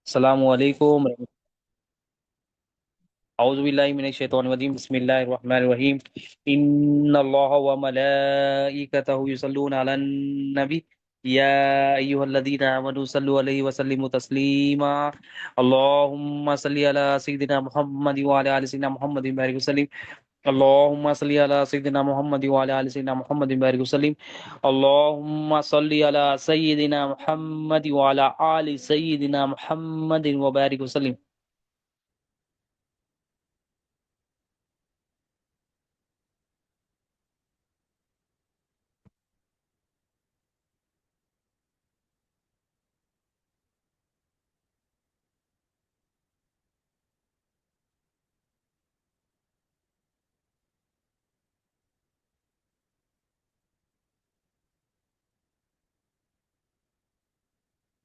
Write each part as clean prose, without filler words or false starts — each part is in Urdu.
السلام علیکم اعوذ باللہ من الشیطان الرجیم بسم اللہ الرحمن الرحیم ان اللہ وملائکتہ یصلون علی النبی یا ایھا الذین آمنوا صلوا علیہ وسلموا تسلیما اللهم صل علی سیدنا محمد وعلی آل سیدنا محمد وبارک وسلم اللهم صل علی سیدنا محمد وعلی آل سیدنا محمد وبارک وسلم اللهم صل علی سیدنا محمد وعلی آل سیدنا محمد وبارک وسلم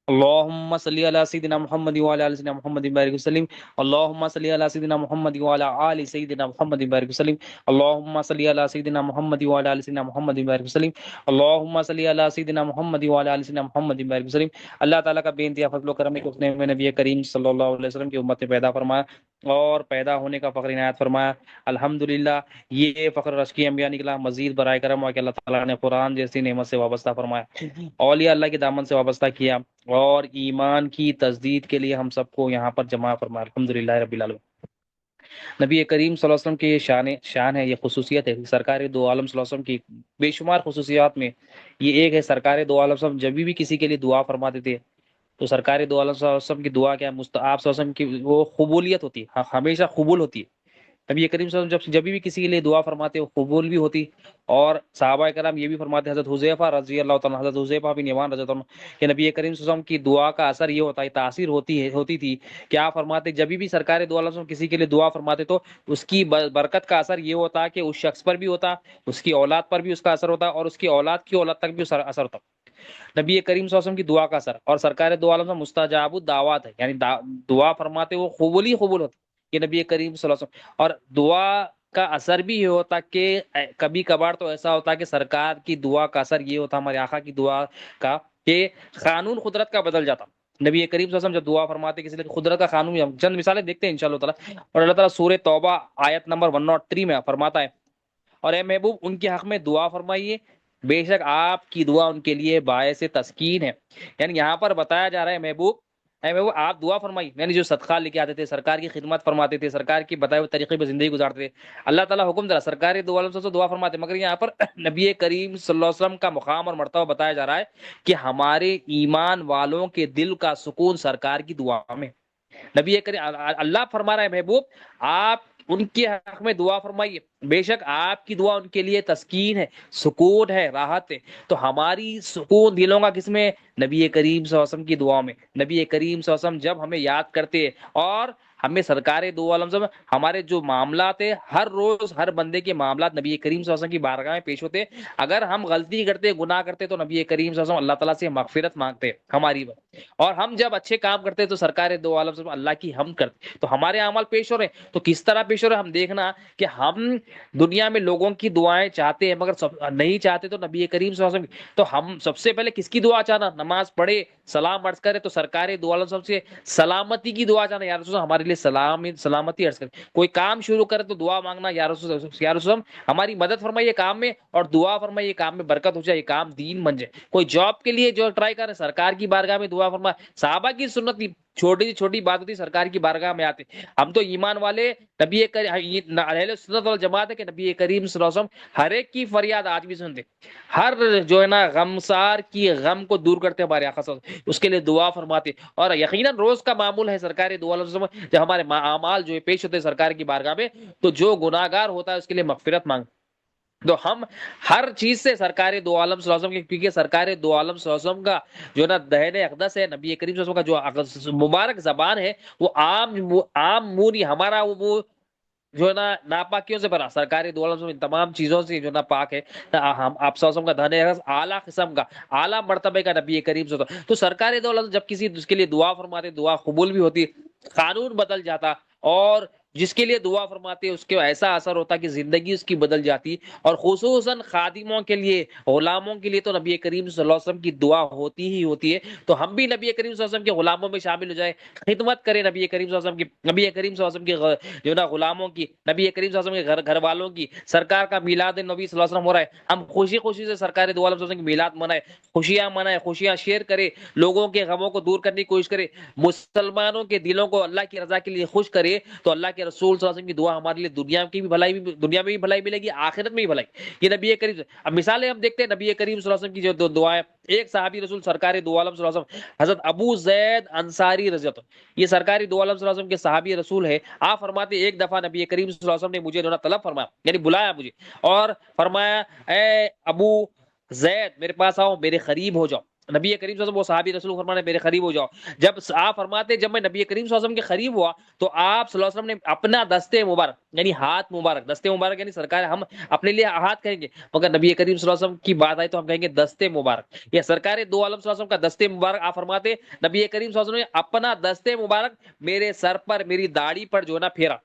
اللهم صل على سيدنا محمد وعلى ال سيدنا محمد وبارك وسلم اللهم صل على سيدنا محمد وعلى ال سيدنا محمد وبارك وسلم اللهم صل على سيدنا محمد وعلى ال سيدنا محمد وبارك وسلم اللهم صل على سيدنا محمد وعلى ال سيدنا محمد وبارك وسلم اللہ تعالیٰ کا بے انتہا فضل و کرم ہے کہ اس نے ہمیں نبی کریم صلی اللہ علیہ وسلم کی امت میں پیدا فرمایا اور پیدا ہونے کا فخر عنایت فرمایا۔ الحمدللہ یہ فخر رشکی انبیاء نکلا، مزید برائے کرم ہوا کہ اللہ تعالیٰ نے قرآن جیسی نعمت سے وابستہ فرمایا، اولیاء اللہ کے دامن سے وابستہ کیا اور ایمان کی تجدید کے لیے ہم سب کو یہاں پر جمع فرمایا۔ الحمدللہ رب العالمین۔ نبی کریم صلی اللہ علیہ وسلم کی یہ شان ہے، یہ خصوصیت ہے، سرکار دو عالم صلی اللہ علیہ وسلم کی بے شمار خصوصیات میں یہ ایک ہے۔ سرکار دو عالم صلی اللہ علیہ وسلم جب بھی کسی کے لیے دعا فرماتے تھے تو سرکار دو عالم صلی اللہ علیہ وسلم کی دعا کیا، آپ صلی اللہ علیہ وسلم کی وہ قبولیت ہوتی ہے، ہمیشہ قبول ہوتی ہے۔ نبی کریم صلی اللہ علیہ وسلم جب بھی کسی کے لیے دعا فرماتے وہ قبول بھی ہوتی، اور صحابہ کرام یہ بھی فرماتے، حضرت حذیفہ رضی اللہ تعالیٰ، حضرت حذیفہ بن یمان رضی اللہ عنہ، کہ نبی کریم صلی اللہ علیہ وسلم کی دعا کا اثر یہ ہوتا ہے، تاثیر ہوتی تھی کہ آپ فرماتے جب بھی سرکار دو عالم کسی کے لیے دعا فرماتے تو اس کی برکت کا اثر یہ ہوتا کہ اس شخص پر بھی ہوتا، اس کی اولاد پر بھی اس کا اثر ہوتا، اور اس کی اولاد کی اولاد تک بھی اثر ہوتا۔ نبی کریم صلی اللہ علیہ وسلم کی دعا کا اثر، اور سرکار دو عالم مستجاب الدعوات ہے، یعنی دعا فرماتے وہ قبول ہوتا کہ نبی کریم صلی اللہ علیہ وسلم، اور دعا کا اثر بھی یہ ہوتا کہ کبھی کبھار تو ایسا ہوتا کہ سرکار کی دعا کا اثر یہ ہوتا، ہمارے آقا کی دعا کا، کہ قانون قدرت کا بدل جاتا۔ نبی کریم صلی اللہ علیہ وسلم جب دعا فرماتے کسی لیے قدرت کا قانون، ہم چند مثالیں دیکھتے ہیں انشاءاللہ تعالی، اور اللہ تعالیٰ سورہ توبہ آیت نمبر 103 میں فرماتا ہے، اور اے محبوب ان کے حق میں دعا فرمائیے، بے شک آپ کی دعا ان کے لیے باعث تسکین ہے۔ یعنی یہاں پر بتایا جا رہا ہے محبوب، اے محبوب آپ دعا فرمائیے، یعنی جو صدقہ لے کے آتے تھے، سرکار کی خدمت فرماتے تھے، سرکار کی بتائے ہوئے طریقے پہ زندگی گزارتے تھے، اللہ تعالیٰ حکم دے سرکار دو عالم سے دعا فرماتے، مگر یہاں پر نبی کریم صلی اللہ علیہ وسلم کا مقام اور مرتبہ بتایا جا رہا ہے کہ ہمارے ایمان والوں کے دل کا سکون سرکار کی دعا میں۔ نبی کریم اللہ فرما رہا ہے محبوب آپ ان کے حق میں دعا فرمائیے، بے شک آپ کی دعا ان کے لیے تسکین ہے، سکون ہے، راحت ہے۔ تو ہماری سکون دلوں کا کس میں؟ نبی کریم صلی اللہ علیہ وسلم کی دعا میں۔ نبی کریم صلی اللہ علیہ وسلم جب ہمیں یاد کرتے ہیں، اور ہمیں سرکار دو عالم سے ہمارے جو معاملات ہیں، ہر روز ہر بندے کے معاملات نبی کریم صلی اللہ علیہ وسلم کی بارگاہ میں پیش ہوتے، اگر ہم غلطی کرتے، گناہ کرتے تو نبی کریم صلی اللہ علیہ وسلم اللہ تعالیٰ سے مغفرت مانگتے ہماری، اور ہم جب اچھے کام کرتے تو سرکار دو عالم سے اللہ کی ہم کرتے، تو ہمارے اعمال پیش ہو رہے ہیں، تو کس طرح پیش ہو رہے ہیں ہم دیکھنا کہ ہم دنیا میں لوگوں کی دعائیں چاہتے ہیں مگر نہیں چاہتے تو نبی کریم صلی اللہ علیہ وسلم، تو ہم سب سے پہلے کس کی دعا چاہنا؟ نماز پڑھے سلام عرض کرے تو سرکار دو عالم صاحب سے سلامتی کی دعا چاہنا، یا رسول اللہ ہمارے لیے سلامتی عرض کرے، کوئی کام شروع کرے تو دعا مانگنا، یا رسول اللہ ہماری مدد فرمائیے کام میں، اور دعا فرمائیے کام میں برکت ہو جائے، یہ کام دین بن جائے۔ کوئی جاب کے لیے جو ٹرائی کرے سرکار کی بارگاہ میں دعا فرما، صحابہ کی سنت تھی، چھوٹی سی چھوٹی بات ہوتی سرکار کی بارگاہ میں آتے، ہم تو ایمان والے نبی اہل سنت والجماعت ہے کہ نبی کریم صلی اللہ علیہ وسلم ہر ایک کی فریاد آج بھی سنتے، ہر جو ہے نا غمسار کی غم کو دور کرتے ہمارے آقا صلی اللہ علیہ وسلم، اس کے لیے دعا فرماتے، اور یقیناً روز کا معمول ہے سرکار دو علیہ وسلم جب ہمارے اعمال جو پیش ہوتے ہیں سرکار کی بارگاہ میں، تو جو گناہگار ہوتا ہے اس کے لیے مغفرت مانگ، تو ہم ہر چیز سے سرکار دو عالم صلی اللہ علیہ وسلم کیونکہ سرکار دو عالم صلی اللہ علیہ وسلم کا جو نا دہن اقدس ہے، نبی کریم صلی اللہ علیہ وسلم کا جو مبارک زبان ہے، وہ عام منہ نہیں، ہمارا وہ منہ جو ہے نا ناپاکیوں سے بھرا، سرکار دو عالم صلی اللہ علیہ وسلم ان تمام چیزوں سے جو نا پاک ہے، ہم آپ صلی اللہ علیہ وسلم کا دہن اقدس اعلیٰ قسم کا، اعلیٰ مرتبے کا نبی کریم صلی اللہ علیہ وسلم، تو سرکار دو عالم جب کسی اس کے لیے دعا فرماتے، دعا قبول بھی ہوتی، قانون بدل جاتا، اور جس کے لیے دعا فرماتے ہیں اس کے ایسا اثر ہوتا ہے کہ زندگی اس کی بدل جاتی، اور خصوصاً خادموں کے لیے، غلاموں کے لیے تو نبی کریم صلی اللہ علیہ وسلم کی دعا ہوتی ہی ہوتی ہے۔ تو ہم بھی نبی کریم صلی اللہ علیہ وسلم کے غلاموں میں شامل ہو جائیں، خدمت کریں نبی کریم صلی اللہ علیہ وسلم کی، نبی کریم صلی اللہ علیہ وسلم کے جو نا غلاموں کی، نبی کریم صلی اللہ علیہ وسلم کے گھر والوں کی۔ سرکار کا میلاد نبی صلی اللہ علیہ وسلم ہو رہا ہے، ہم خوشی خوشی سے سرکار دو عالم صلی اللہ علیہ وسلم کی میلاد منائے، خوشیاں منائے، خوشیاں شیئر کرے، لوگوں کے غموں کو دور کرنے کی کوشش کرے، مسلمانوں کے دلوں کو اللہ کی رضا کے لیے خوش کرے۔ تو اللہ کے رسول صلی اللہ علیہ وسلم کی دعا ہمارے لیے دنیا کی بھی بھلائی، دنیا میں بھی بھلائی ملے گی، آخرت میں بھی بھلائی۔ یہ نبی کریم، اب مثالیں ہم دیکھتے ہیں نبی کریم صلی اللہ علیہ وسلم کی جو دعائیں، ایک صحابی رسول سرکار دو عالم صلی اللہ علیہ وسلم حضرت ابو زید انصاری رضی اللہ عنہ، یہ سرکاری دو عالم صلی اللہ علیہ وسلم کے صحابی رسول ہے۔ آپ فرماتے ایک دفعہ نبی کریم صلی اللہ علیہ وسلم نے مجھے جو نا طلب فرمایا، یعنی بلایا مجھے، اور فرمایا اے ابو زید میرے پاس آؤ، میرے قریب ہو جاؤ۔ نبی کریم صلی اللہ علیہ وسلم وہ صحابی رسول فرمانے میرے قریب ہو جاؤ۔ جب آپ فرماتے جب میں نبی کریم صلی اللہ علیہ وسلم کے قریب ہوا تو آپ صلی اللہ علیہ وسلم نے اپنا دستے مبارک، یعنی ہاتھ مبارک، دستے مبارک یعنی سرکار، ہم اپنے لیے ہاتھ کہیں گے مگر نبی کریم صلی اللہ علیہ وسلم کی بات آئی تو ہم کہیں گے دستے مبارک، یا سرکار دو عالم صلی اللہ علیہ وسلم کا دستے مبارک۔ آپ فرماتے نبی کریم صلی اللہ علیہ وسلم نے اپنا دستے مبارک میرے سر پر، میری داڑھی پر جو نا پھیرا،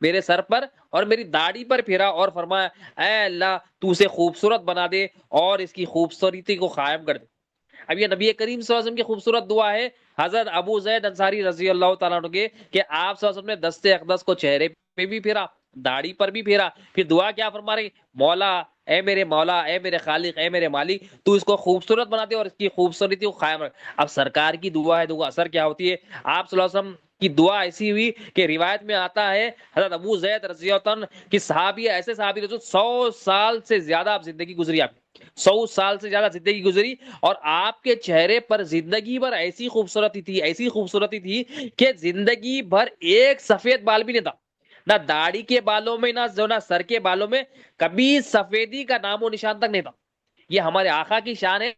میرے سر پر اور میری داڑھی پر پھیرا، اور فرمایا اے اللہ تو اسے خوبصورت بنا دے اور اس کی خوبصورتی کو قائم کر دے۔ اب یہ نبی کریم صلی اللہ علیہ وسلم کی خوبصورت دعا ہے حضرت ابو زید انصاری رضی اللہ تعالیٰ عنہ کے، کہ آپ صلی اللہ علیہ وسلم نے دستے اقدس کو چہرے پہ بھی پھیرا، داڑھی پر بھی پھیرا، پھر دعا کیا فرما رہے، مولا اے میرے مولا، اے میرے خالق، اے میرے مالک، تو اس کو خوبصورت بنا دے اور اس کی خوبصورتی کو قائم رکھ۔ اب سرکار کی دعا ہے، دعا اثر کیا ہوتی ہے، آپ صلی اللہ علیہ وسلم کی دعا ایسی ہوئی کہ روایت میں آتا ہے حضرت ابو زید رضی اللہ عنہ کی صحابی، ایسے صحابی رسول 100 سال سے زیادہ آپ زندگی گزری، آپ 100 سال سے زیادہ زندگی گزری، اور آپ کے چہرے پر زندگی بھر ایسی خوبصورتی تھی، ایسی خوبصورتی تھی کہ زندگی بھر ایک سفید بال بھی نہیں تھا، نہ داڑھی کے بالوں میں، نہ سر کے بالوں میں کبھی سفیدی کا نام و نشان تک نہیں تھا۔ یہ ہمارے آقا کی شان ہے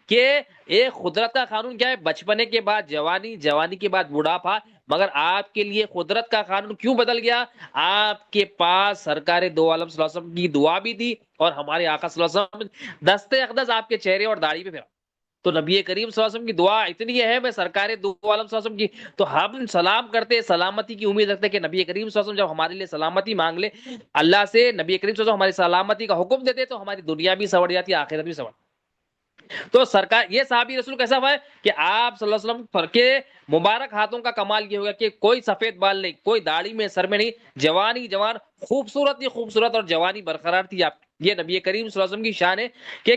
کہ ایک قدرت کا قانون کیا ہے، بچپنے کے بعد جوانی، جوانی کے بعد بڑھاپا، مگر آپ کے لیے قدرت کا قانون کیوں بدل گیا، آپ کے پاس سرکار دو عالم صلی اللہ علیہ وسلم کی دعا بھی تھی، اور ہمارے آقا صلی اللہ علیہ وسلم دستے اقدس آپ کے چہرے اور داڑھی پہ پھیرا۔ تو نبی کریم صلی اللہ علیہ وسلم کی دعا اتنی اہم ہے سرکار دو عالم صلی اللہ علیہ وسلم کی، تو ہم سلام کرتے، سلامتی کی امید رکھتے کہ نبی کریم صلی اللہ علیہ وسلم جب ہمارے لیے سلامتی مانگ لے اللہ سے، نبی کریم صلی اللہ علیہ وسلم ہماری سلامتی کا حکم دیتے تو ہماری دنیا بھی سنور جاتی، آخرت بھی سنور۔ تو سرکار یہ صحابی رسول کیسا ہوا ہے کہ آپ صلی اللہ علیہ وسلم کے مبارک ہاتھوں کا کمال یہ ہوگا کہ کوئی سفید بال نہیں، کوئی داڑھی میں، سر میں نہیں، جوانی جوان، خوبصورت ہی خوبصورت، اور جوانی برقرار تھی آپ۔ یہ نبی کریم صلی اللہ علیہ وسلم کی شان ہے کہ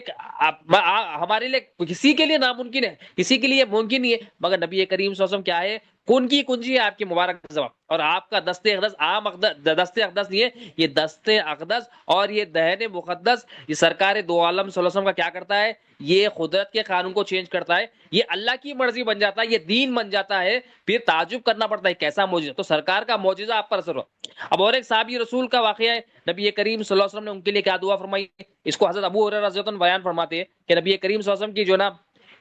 ہمارے لیے کسی کے لیے ناممکن ہے، کسی کے لیے ممکن نہیں ہے، مگر نبی کریم صلی اللہ علیہ وسلم کیا ہے، کن کی کنجی ہے آپ کی مبارک زبان، اور آپ کا دستے اقدس عام دستے اقدس نہیں ہے، یہ دستے اقدس اور یہ دہن مقدس، یہ سرکار دو عالم صلی اللہ علیہ وسلم کا کیا کرتا ہے، یہ قدرت کے قانون کو چینج کرتا ہے، یہ اللہ کی مرضی بن جاتا ہے، یہ دین بن جاتا ہے، پھر تعجب کرنا پڑتا ہے کیسا معجزہ، تو سرکار کا معجزہ آپ پر اثر ہوا۔ اب اور ایک صحابی رسول کا واقعہ ہے، نبی کریم صلی اللہ علیہ وسلم نے ان کے لیے کیا دعا فرمائی، اس کو حضرت ابو ہریرہ رضی اللہ عنہ بیان فرماتے ہیں کہ نبی کریم صلی اللہ علیہ وسلم کی جو نا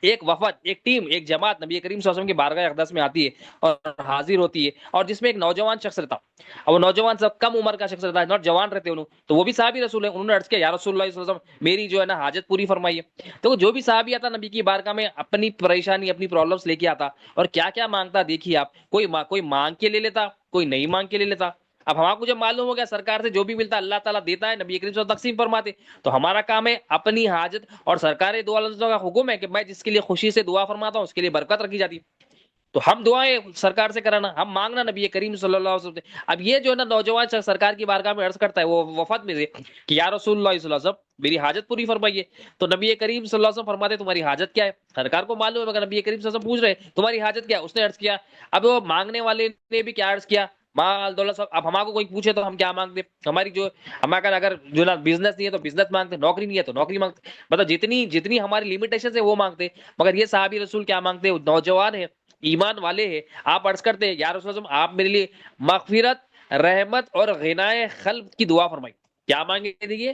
ایک وفد، ایک ٹیم، ایک جماعت نبی کریم صلی اللہ علیہ وسلم کی بارگاہ اقدس میں آتی ہے اور حاضر ہوتی ہے، اور جس میں ایک نوجوان شخص رہتا، اور وہ نوجوان سب کم عمر کا شخص رہتا ہے، نوجوان رہتے انہوں، تو وہ بھی صحابی رسول ہیں، انہوں نے عرض کیا یا رسول اللہ صلی اللہ علیہ وسلم میری جو ہے نا حاجت پوری فرمائیے۔ تو جو بھی صحابی آتا نبی کی بارگاہ میں اپنی پریشانی، اپنی پرابلمس لے کے آتا، اور کیا کیا مانگتا دیکھیے آپ، کوئی مانگ کے لے لیتا، کوئی نہیں مانگ کے لے لیتا۔ اب ہمارا کو جب معلوم ہو گیا سرکار سے جو بھی ملتا اللہ تعالیٰ دیتا ہے، نبی کریم صلی اللہ علیہ وسلم تقسیم فرماتے، تو ہمارا کام ہے اپنی حاجت، اور سرکار دو عالم کا حکم ہے کہ میں جس کے لیے خوشی سے دعا فرماتا ہوں اس کے لیے برکت رکھی جاتی، تو ہم دعائیں سرکار سے کرانا، ہم مانگنا نبی کریم صلی اللہ علیہ وسلم سے۔ اب یہ جو ہے نا نوجوان شخص سرکار کی بارگاہ میں عرض کرتا ہے وہ وفد میں سے کہ یا رسول اللہ صلی اللہ علیہ وسلم میری حاجت پوری فرمائیے، تو نبی کریم صلی اللہ علیہ وسلم فرماتے تمہاری حاجت کیا ہے، سرکار کو معلوم ہے مگر نبی کریم صلی اللہ علیہ وسلم پوچھ رہے تمہاری حاجت کیا ہے، اس نے عرض کیا، اب وہ مانگنے والے نے بھی کیا عرض کیا، مال دولت سب۔ اب ہمارا کو کوئی پوچھے تو ہم کیا مانگتے، ہماری جو ہمارا اگر جو نا بزنس نہیں ہے تو بزنس مانگتے، نوکری نہیں ہے تو نوکری مانگتے، مطلب جتنی ہماری لمیٹیشن ہے وہ مانگتے، مگر یہ صحابی رسول کیا مانگتے، نوجوان ہے، ایمان والے ہیں، آپ عرض کرتے ہیں یا رسول اللہ آپ میرے لیے مغفرت، رحمت اور غنائے خلق کی دعا فرمائی۔ کیا مانگے دیکھیے،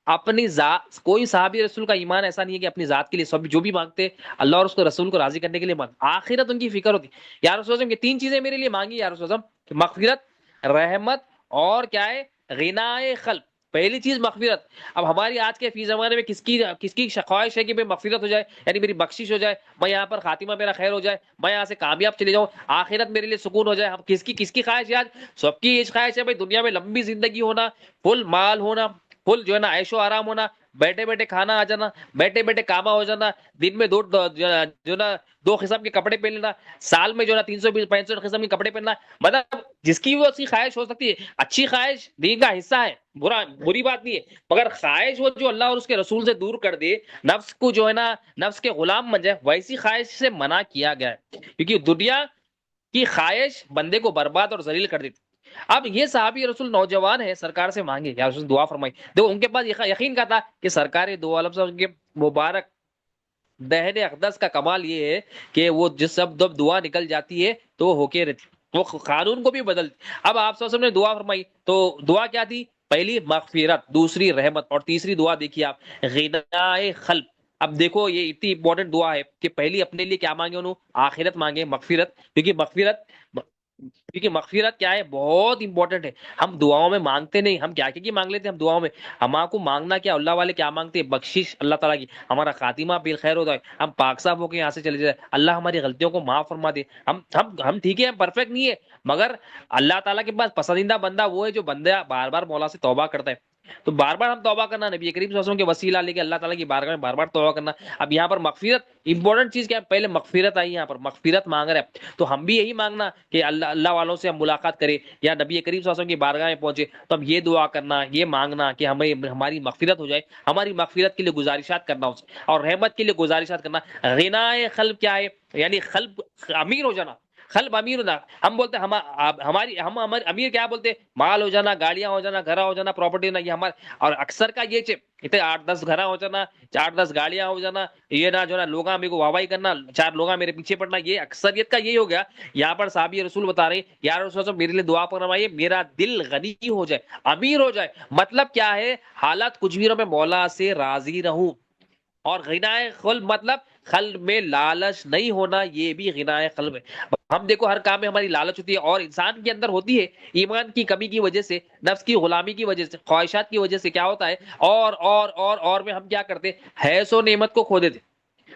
اپنی ذات، کوئی صحابی رسول کا ایمان ایسا نہیں ہے کہ اپنی ذات کے لیے سب جو بھی مانگتے اللہ اور اس کو رسول کو راضی کرنے کے لیے مانگتے، آخرت ان کی فکر ہوتی۔ یا رسول اللہ یہ تین چیزیں میرے لیے مانگی یا رسول اللہ، مغفرت، رحمت اور کیا ہے، غنائے خلق، پہلی چیز مغفرت. اب ہماری آج کے فی زمانے میں کس کی خواہش ہے کہ میں مغفرت ہو جائے, یعنی میری بخشش ہو جائے, میں یہاں پر خاتمہ میرا خیر ہو جائے, میں یہاں سے کامیاب چلے جاؤں, آخرت میرے لیے سکون ہو جائے. ہم کس کی خواہش ہے آج؟ سب کی یہ خواہش ہے بھائی دنیا میں لمبی زندگی ہونا, فل مال ہونا, فل جو ہے نا عیش و آرام ہونا, بیٹھے بیٹھے کھانا آ جانا, بیٹھے بیٹھے کاما ہو جانا, دن میں جو ہے نا 2 قسم کے کپڑے پہن لینا, سال میں جو ہے نا 365 قسم کے کپڑے پہننا. مطلب جس کی وہ اسی خواہش ہو سکتی ہے. اچھی خواہش دین کا حصہ ہے, بری بات نہیں ہے, مگر خواہش وہ جو اللہ اور اس کے رسول سے دور کر دے, نفس کو جو ہے نا نفس کے غلام بن جائے, ویسی خواہش سے منع کیا گیا ہے. کیونکہ دنیا کی خواہش بندے کو برباد اور ذلیل کر دیتی. اب یہ صحابی رسول نوجوان ہے, سرکار سے مانگے یا رسول دعا فرمائی. دیکھو ان کے پاس یقین کا تھا کہ سرکار دو عالم سے کے مبارک دہن اقدس کا کمال یہ ہے کہ وہ جس جب دعا نکل جاتی ہے تو وہ ہو کے رہتی, وہ قانون کو بھی بدلتی. اب آپ سب نے دعا فرمائی تو دعا کیا تھی؟ پہلی مغفرت, دوسری رحمت, اور تیسری دعا دیکھیے آپ غنائے قلب. اب دیکھو یہ اتنی امپورٹنٹ دعا ہے کہ پہلی اپنے لیے کیا مانگے انہوں؟ آخرت مانگے, مغفرت. کیونکہ مغفرت کیا ہے؟ بہت امپورٹنٹ ہے. ہم دعاؤں میں مانگتے نہیں, ہم کیا مانگ لیتے ہیں ہم دعاؤں میں. ہمارا کو مانگنا کیا, اللہ والے کیا مانگتے ہیں؟ بخشش اللہ تعالیٰ کی, ہمارا خاتمہ بالخیر ہوتا ہے, ہم پاک صاف ہو کے یہاں سے چلے جائے, اللہ ہماری غلطیوں کو معاف فرما دے. ہم ٹھیک ہے, ہم پرفیکٹ نہیں ہے, مگر اللہ تعالیٰ کے پاس پسندیدہ بندہ وہ ہے جو بندہ بار بار مولا سے توبہ کرتا ہے. تو بار بار ہم توبہ کرنا, نبی کریم صلی اللہ علیہ وسلم کے وسیلہ لے کے اللہ تعالیٰ کی بارگاہ میں بار بار توبہ کرنا. اب یہاں پر مغفرت امپورٹنٹ چیز کیا ہے؟ پہلے مغفرت آئی, یہاں پر مغفرت مانگ رہے ہیں تو ہم بھی یہی مانگنا کہ اللہ والوں سے ہم ملاقات کریں یا نبی کریم صلی اللہ علیہ وسلم کی بارگاہ میں پہنچے تو ہم یہ دعا کرنا, یہ مانگنا کہ ہماری مغفرت ہو جائے, ہماری مغفرت کے لیے گزارشات کرنا اسے, اور رحمت کے لیے گزارشات کرنا. غنائے قلب کیا ہے؟ یعنی قلب امیر ہو جانا, قلب امیر ہونا. ہم بولتے ہیں ہم امیر کیا بولتے ہیں؟ مال ہو جانا, گاڑیاں ہو جانا, گھر ہو جانا, پراپرٹی ہونا, یہ ہمارے. اور اکثر کا یہ اتنے 8-10 گھر ہو جانا, 8-10 گاڑیاں ہو جانا, یہ نہ جو ہے نا لوگ میرے کو واہوائی کرنا, 4 لوگ میرے پیچھے پڑنا, یہ اکثریت کا یہی ہو گیا. یہاں پر صحابی رسول بتا رہے ہیں یا رسول اللہ میرے لیے دعا فرمائیے میرا دل غنی ہو جائے, امیر ہو جائے. مطلب کیا ہے؟ حالات کچھ بھی نہ, میں مولا سے راضی رہوں. اور غنائے قلب مطلب قلب میں لالچ نہیں ہونا, یہ بھی غنائے قلب ہے. ہم دیکھو ہر کام میں ہماری لالچ ہوتی ہے, اور انسان کے اندر ہوتی ہے ایمان کی کمی کی وجہ سے, نفس کی غلامی کی وجہ سے, خواہشات کی وجہ سے کیا ہوتا ہے, اور میں ہم کیا کرتے ہیں؟ حیث و نعمت کو کھو دیتے,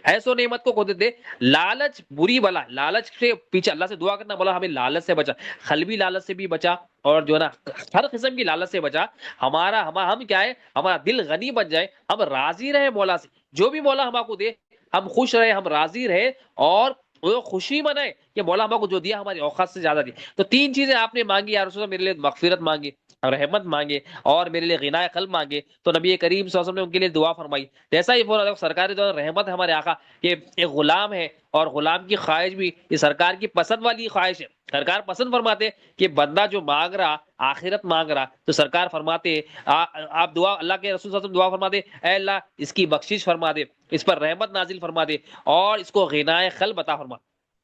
حیث و نعمت کو کھو دیتے. لالچ بری بلا, لالچ سے پیچھے اللہ سے دعا کرنا, بولا ہمیں لالچ سے بچا, قلبی لالچ سے بھی بچا, اور جو ہے نا ہر قسم کی لالچ سے بچا. ہم کیا ہے, ہمارا دل غنی بن جائے, ہم راضی رہے مولا سے, جو بھی مولا ہم کو دے ہم خوش رہے, ہم راضی رہے, اور وہ خوشی منائے کہ مولا ہم کو جو دیا ہماری اوقات سے زیادہ دی. تو 3 چیزیں آپ نے مانگی یا رسول اللہ, میرے لیے مغفرت مانگی, رحمت مانگے, اور میرے لیے غنائے قلب مانگے. تو نبی کریم صلی اللہ علیہ وسلم نے ان کے لیے دعا فرمائی. جیسا ہی بولا سرکار جو رحمت ہے ہمارے آقا کہ ایک غلام ہے, اور غلام کی خواہش بھی یہ سرکار کی پسند والی خواہش ہے. سرکار پسند فرماتے کہ بندہ جو مانگ رہا آخرت مانگ رہا, تو سرکار فرماتے آپ دعا, اللہ کے رسول صلی اللہ علیہ وسلم دعا فرماتے, اے اللہ اس کی بخشش فرما دے, اس پر رحمت نازل فرما دے, اور اس کو غنائے قلب عطا فرما.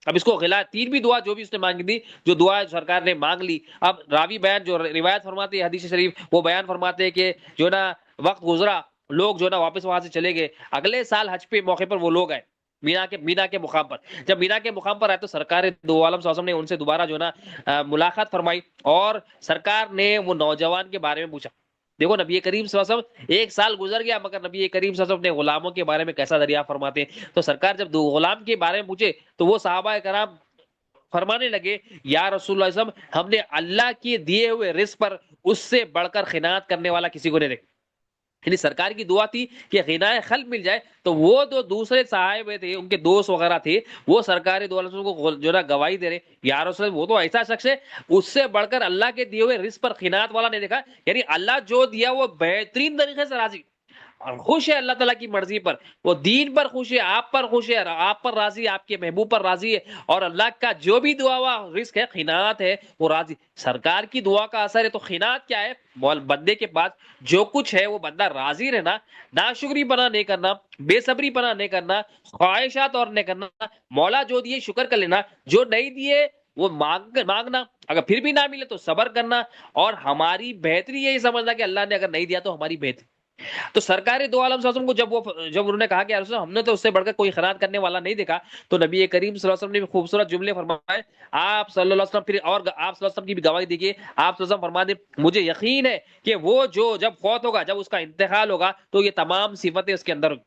اب اس کو 3 بھی دعا جو بھی اس نے مانگی تھی, جو دعا سرکار نے مانگ لی. اب راوی بیان جو روایت فرماتے ہیں حدیث شریف, وہ بیان فرماتے ہیں کہ جو نا وقت گزرا, لوگ جو نا واپس وہاں سے چلے گئے. اگلے سال حج پہ موقع پر وہ لوگ آئے مینا کے مقام پر. جب مینا کے مقام پر آئے تو سرکار دو عالم صلی اللہ علیہ وسلم نے ان سے دوبارہ جو نا ملاقات فرمائی, اور سرکار نے وہ نوجوان کے بارے میں پوچھا. دیکھو نبی کریم صلی اللہ علیہ وسلم 1 سال گزر گیا, مگر نبی کریم صلی اللہ علیہ وسلم نے غلاموں کے بارے میں کیسا دریافت فرماتے ہیں. تو سرکار جب 2 غلام کے بارے میں پوچھے تو وہ صحابہ کرام فرمانے لگے, یا رسول اللہ صلی اللہ علیہ وسلم ہم نے اللہ کے دیے ہوئے رزق پر اس سے بڑھ کر خیانت کرنے والا کسی کو نہیں دیکھا. یعنی سرکار کی دعا تھی کہ غنائے قلب مل جائے. تو وہ دوسرے صحابہ تھے, ان کے دوست وغیرہ تھے, وہ سرکار دو عالم کو جو نا گواہی دے رہے, یا رسول اللہ وہ تو ایسا شخص ہے اس سے بڑھ کر اللہ کے دیے ہوئے رزق پر خیانت والا نہیں دیکھا. یعنی اللہ جو دیا وہ بہترین طریقے سے راضی اور خوش ہے اللہ تعالیٰ کی مرضی پر, وہ دین پر خوش ہے, آپ پر خوش ہے, آپ پر راضی ہے, آپ کے محبوب پر راضی ہے, اور اللہ کا جو بھی دعا ہوا رزق ہے خیانت ہے وہ راضی. سرکار کی دعا کا اثر ہے. تو خیانت کیا ہے؟ بندے کے پاس جو کچھ ہے وہ بندہ راضی رہنا, ناشکری بنا نہیں کرنا, بے صبری بنا نہیں کرنا, خواہشات اور نہیں کرنا, مولا جو دیے شکر کر لینا, جو نہیں دیے وہ مانگنا, اگر پھر بھی نہ ملے تو صبر کرنا, اور ہماری بہتری یہی سمجھنا کہ اللہ نے اگر نہیں دیا تو ہماری بہتری, تو سرکار دو عالم صلی اللہ علیہ وسلم کو جب انہوں نے کہا کہ یا رسول اللہ، ہم نے تو اس سے بڑھ کر کوئی خیرات کرنے والا نہیں دیکھا، تو نبی کریم صلی اللہ علیہ وسلم نے بھی خوبصورت جملے فرمائے. آپ صلی اللہ علیہ وسلم پھر اور آپ صلی اللہ علیہ وسلم کی بھی گواہی دیجیے. آپ صلی اللہ علیہ وسلم فرما دیں مجھے یقین ہے کہ وہ جو جب فوت ہوگا، جب اس کا انتقال ہوگا، تو یہ تمام صفتیں اس کے اندر ہوگی.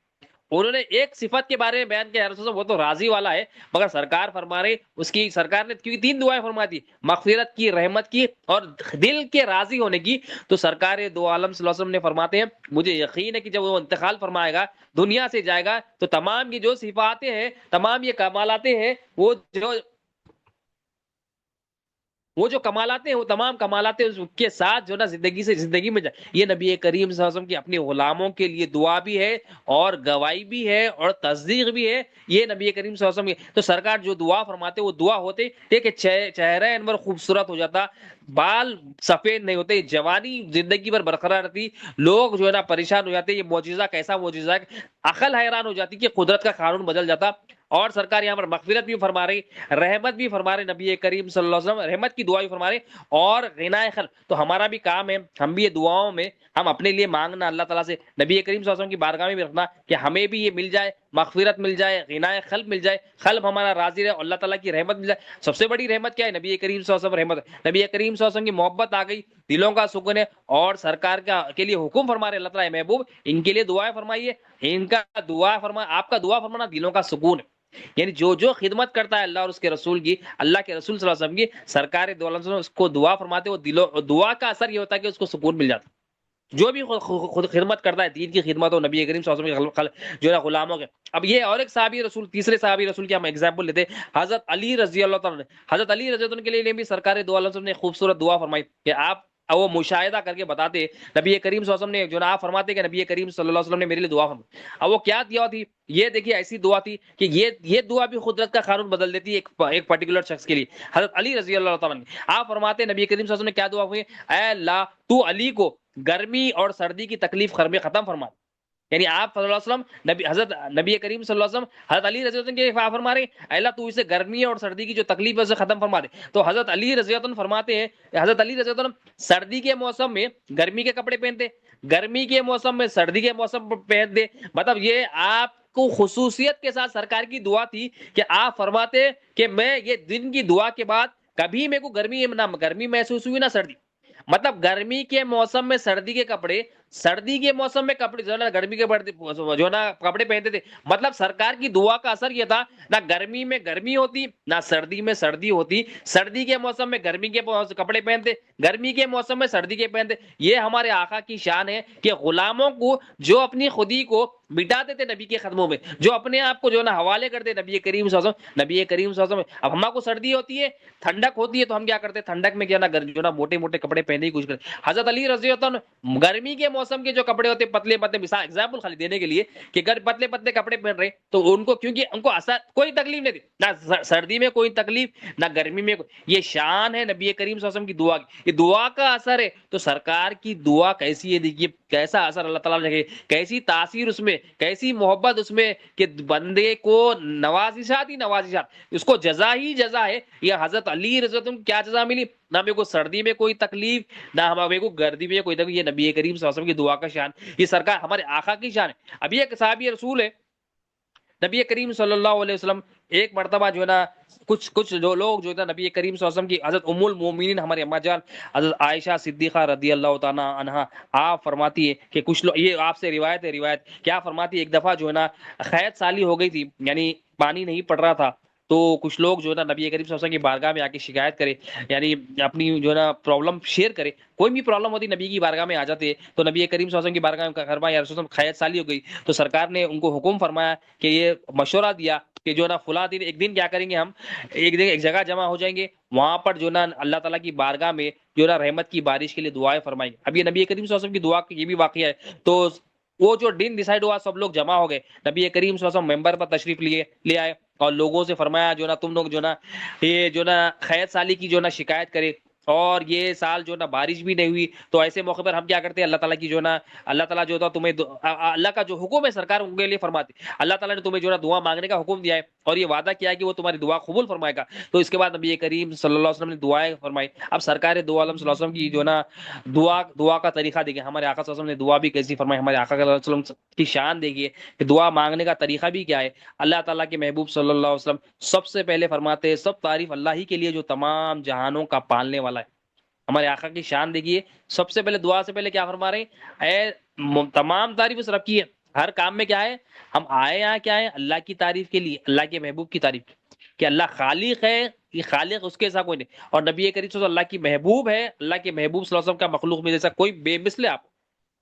انہوں نے ایک صفت کے بارے میں بیان کیا، رسول اللہ وہ تو راضی والا ہے، مگر سرکار فرما رہے اس کی، سرکار نے کیونکہ 3 دعائیں فرمائی تھی، مغفرت کی، رحمت کی اور دل کے راضی ہونے کی. تو سرکار دو عالم صلی اللہ علیہ وسلم نے فرماتے ہیں مجھے یقین ہے کہ جب وہ انتقال فرمائے گا، دنیا سے جائے گا، تو تمام یہ جو صفاتیں ہیں، تمام یہ کمالاتیں ہیں، وہ جو کمالات ہیں، وہ تمام کمالات اس کے ساتھ جو نا زندگی میں جائے. یہ نبی کریم صلی اللہ علیہ وسلم کی اپنے غلاموں کے لیے دعا بھی ہے اور گواہی بھی ہے اور تصدیق بھی ہے. یہ نبی کریم صلی اللہ علیہ وسلم کی تو سرکار جو دعا فرماتے وہ دعا ہوتے کہ چہرہ انور خوبصورت ہو جاتا، بال سفید نہیں ہوتے، جوانی زندگی پر برقرار رہتی، لوگ جو ہے نا پریشان ہو جاتے. یہ معجزہ کیسا معجزہ ہے، عقل حیران ہو جاتی کہ قدرت کا قانون بدل جاتا. اور سرکار یہاں پر مغفرت بھی فرما رہی، رحمت بھی فرما رہے نبی کریم صلی اللہ علیہ وسلم، رحمت کی دعا بھی فرما رہے اور غنائے خلق. تو ہمارا بھی کام ہے، ہم بھی یہ دعاؤں میں ہم اپنے لیے مانگنا اللہ تعالیٰ سے، نبی کریم صلی اللہ علیہ وسلم کی بارگاہ میں بھی رکھنا کہ ہمیں بھی یہ مل جائے، مغفرت مل جائے، غنائے خلق مل جائے، قلب ہمارا راضی رہے اور اللہ تعالیٰ کی رحمت مل جائے. سب سے بڑی رحمت کیا ہے؟ نبی کریم صلی اللہ علیہ وسلم رحمت. نبی کریم صلی اللہ علیہ وسلم کی محبت آ گئی، دلوں کا سکون ہے، اور سرکار کے لیے حکم فرما رہے اللہ تعالیٰ محبوب ان کے لیے دعائیں فرمائیے، ان کا دعا فرما، آپ کا دعا فرمانا دلوں کا سکون ہے. یعنی جو خدمت کرتا ہے اللہ اور اس کے رسول کی، اللہ کے رسول صلی اللہ علیہ وسلم کی، سرکار دو عالم صلی اللہ علیہ وسلم اس کو دعا فرماتے، وہ دعا کا اثر یہ ہوتا ہے کہ اس کو سکون مل جاتا. جو بھی خود خدمت کرتا ہے، دین کی خدمت ہو، نبی کریم صلی اللہ علیہ وسلم کے جو ہے غلاموں کے. اب یہ اور ایک صحابی رسول، تیسرے صحابی رسول کی ہم ایگزامپل لیتے ہیں، حضرت علی رضی اللہ تعالیٰ. حضرت علی رضی اللہ عنہ کے لیے بھی سرکار دو عالم صلی اللہ علیہ وسلم نے خوبصورت دعا فرمائی کہ آپ وہ مشاہدہ کر کے بتاتے نبی کریم صلی اللہ علیہ وسلم نے، جو آپ فرماتے کہ نبی کریم صلی اللہ علیہ وسلم نے میرے لیے دعا فرمائی. اب وہ کیا دعا تھی؟ یہ دیکھیے ایسی دعا تھی کہ یہ دعا بھی قدرت کا قانون بدل دیتی ہے ایک پرٹیکولر شخص کے لیے. حضرت علی رضی اللہ تعالیٰ آپ فرماتے نبی کریم صلی اللہ علیہ وسلم نے کیا دعا ہوئی؟ اے اللہ تو علی کو گرمی اور سردی کی تکلیف ختم فرما. یعنی آپ صلی اللہ علیہ وسلم حضرت نبی کریم صلی اللہ علیہ وسلم حضرت علی رضی اللہ عنہ کے فرما رہے ہیں اللہ تو اسے گرمی اور سردی کی جو تکلیف ہے اسے ختم فرما دے. تو حضرت علی رضی اللہ عنہ فرماتے ہیں، حضرت علی رضی اللہ عنہ سردی کے موسم میں گرمی کے کپڑے پہنتے، گرمی کے موسم میں سردی کے موسم پہن دے. مطلب یہ آپ کو خصوصیت کے ساتھ سرکار کی دعا تھی کہ آپ فرماتے کہ میں یہ دن کی دعا کے بعد کبھی میرے کو گرمی محسوس ہوئی نہ سردی. مطلب گرمی کے موسم میں سردی کے کپڑے، سردی کے موسم میں کپڑے جو ہے نا گرمی کے جو ہے نا کپڑے پہنتے تھے. مطلب سرکار کی دعا کا اثر یہ تھا، نہ گرمی میں گرمی ہوتی نہ سردی میں سردی ہوتی، سردی کے موسم میں گرمی کے کپڑے پہنتے، گرمی کے موسم میں سردی کے پہنتے. یہ ہمارے آقا کی شان ہے کہ غلاموں کو جو اپنی خودی کو مٹا دیتے نبی کے قدموں میں، جو اپنے آپ کو جو ہے نا حوالے کرتے نبی کریم صلی اللہ علیہ وسلم. نبی کریم صلی اللہ علیہ وسلم اب ہم کو سردی ہوتی ہے، ٹھنڈک ہوتی ہے، تو ہم کیا کرتے ہیں ٹھنڈک میں کیا نا جو نا موٹے موٹے کپڑے پہننے کی کوشش کرتے. حضرت علی رضی اللہ عنہ گرمی کے موسم کے جو کپڑے ہوتے پتلے پتلے، مثال ایگزامپل خالی دینے کے لیے کہ اگر پتلے پتلے کپڑے پہن رہے تو ان کو کیونکہ ان کو اثر کوئی تکلیف نہیں تھی، نہ سردی میں کوئی تکلیف نہ گرمی میں یہ شان ہے نبی کریم صلی اللہ علیہ وسلم کی دعا کی، یہ دعا کا اثر ہے. تو سرکار کی دعا کیسی ہے، دیکھیے کیسا اثر اللہ تعالیٰ نے، کیسی تاثیر اس میں، کیسی محبت اس میں کہ بندے کو نوازشات ہی نوازشات، اس کو جزا ہی جزا ہے. یہ حضرت علی رضی اللہ عنہ کیا جزا ملی؟ نہ میرے کو سردی میں کوئی تکلیف نہ ہمارے کو گردی میں کوئی تکلیف. یہ نبی کریم صلی اللہ علیہ وسلم کی دعا کا شان، یہ سرکار ہمارے آقا کی شان ہے. اب یہ ایک صحابی رسول ہے نبی کریم صلی اللہ علیہ وسلم، ایک مرتبہ جو ہے نا کچھ جو لوگ جو ہے نا نبی کریم صلی اللہ علیہ وسلم کی حضرت ام المومنین ہماری اما جان حضرت عائشہ صدیقہ رضی اللہ تعالیٰ عنہا آپ فرماتی ہے کہ کچھ لوگ، یہ آپ سے روایت کیا فرماتی ہے، ایک دفعہ جو ہے نا خیت سالی ہو گئی تھی، یعنی پانی نہیں پڑ رہا تھا. تو کچھ لوگ جو ہے نا نبی کریم صلی اللہ علیہ وسلم کی بارگاہ میں آ کے شکایت کرے، یعنی اپنی جو ہے نا پرابلم شیئر کرے، کوئی بھی پرابلم ہوتی نبی کی بارگاہ میں آ جاتے. تو نبی کریم صلی اللہ علیہ وسلم کی بارگاہ میں فرمایا یا رسول اللہ خیت سالی ہو گئی. تو سرکار نے ان کو حکم فرمایا کہ یہ مشورہ دیا کہ جو نا فلاں دن ایک دن کیا کریں گے، ہم ایک دن ایک جگہ جمع ہو جائیں گے، وہاں پر جو نا اللہ تعالیٰ کی بارگاہ میں جو نا رحمت کی بارش کے لیے دعائیں فرمائیں گے. اب یہ نبی کریم صلی اللہ علیہ وسلم کی دعا کی یہ بھی واقعہ ہے. تو وہ جو دن ڈیسائیڈ ہوا سب لوگ جمع ہو گئے، نبی کریم صلی اللہ علیہ وسلم ممبر پر تشریف لے آئے اور لوگوں سے فرمایا جو نا تم لوگ جو نا یہ جو نا خیت سالی کی جو نا شکایت کرے اور یہ سال جو نا بارش بھی نہیں ہوئی، تو ایسے موقع پر ہم کیا کرتے ہیں، اللہ تعالیٰ کی جو نا اللہ تعالیٰ جو تھا تمہیں اللہ کا جو حکم ہے سرکار ان کے لیے فرماتے، اللہ تعالیٰ نے تمہیں جو نا دعا مانگنے کا حکم دیا ہے اور یہ وعدہ کیا ہے کہ وہ تمہاری دعا قبول فرمائے گا۔ تو اس کے بعد نبی کریم صلی اللہ علیہ وسلم نے دعائیں فرمائی۔ اب سرکار دو عالم صلی اللہ علیہ وسلم کی جو نا دعا کا طریقہ دیکھیں، ہمارے آقا صلی اللہ علیہ وسلم نے دعا بھی کیسی فرمائی، ہمارے آقا صلی اللہ علیہ وسلم کی شان دیکھیے کہ دعا مانگنے کا طریقہ بھی کیا ہے۔ اللہ تعالیٰ کے محبوب صلی اللہ علیہ وسلم سب سے پہلے فرماتے ہیں سب تعریف اللہ ہی کے لیے جو تمام جہانوں کا پالنے والا ہے۔ ہمارے آقا کی شان دیکھیے، سب سے پہلے دعا سے پہلے کیا فرما رہے ہیں، تمام تعریف اس رب کی ہے۔ ہر کام میں کیا ہے، ہم آئے یہاں کیا ہے، اللہ کی تعریف کے لیے، اللہ کے محبوب کی تعریف کہ اللہ خالق ہے، یہ خالق اس کے ساتھ کوئی نہیں، اور نبی کریم صلی اللہ علیہ وسلم اللہ کی محبوب ہے، اللہ کے محبوب صلی اللہ علیہ وسلم کا مخلوق میں جیسا کوئی بے مثل ہے۔ آپ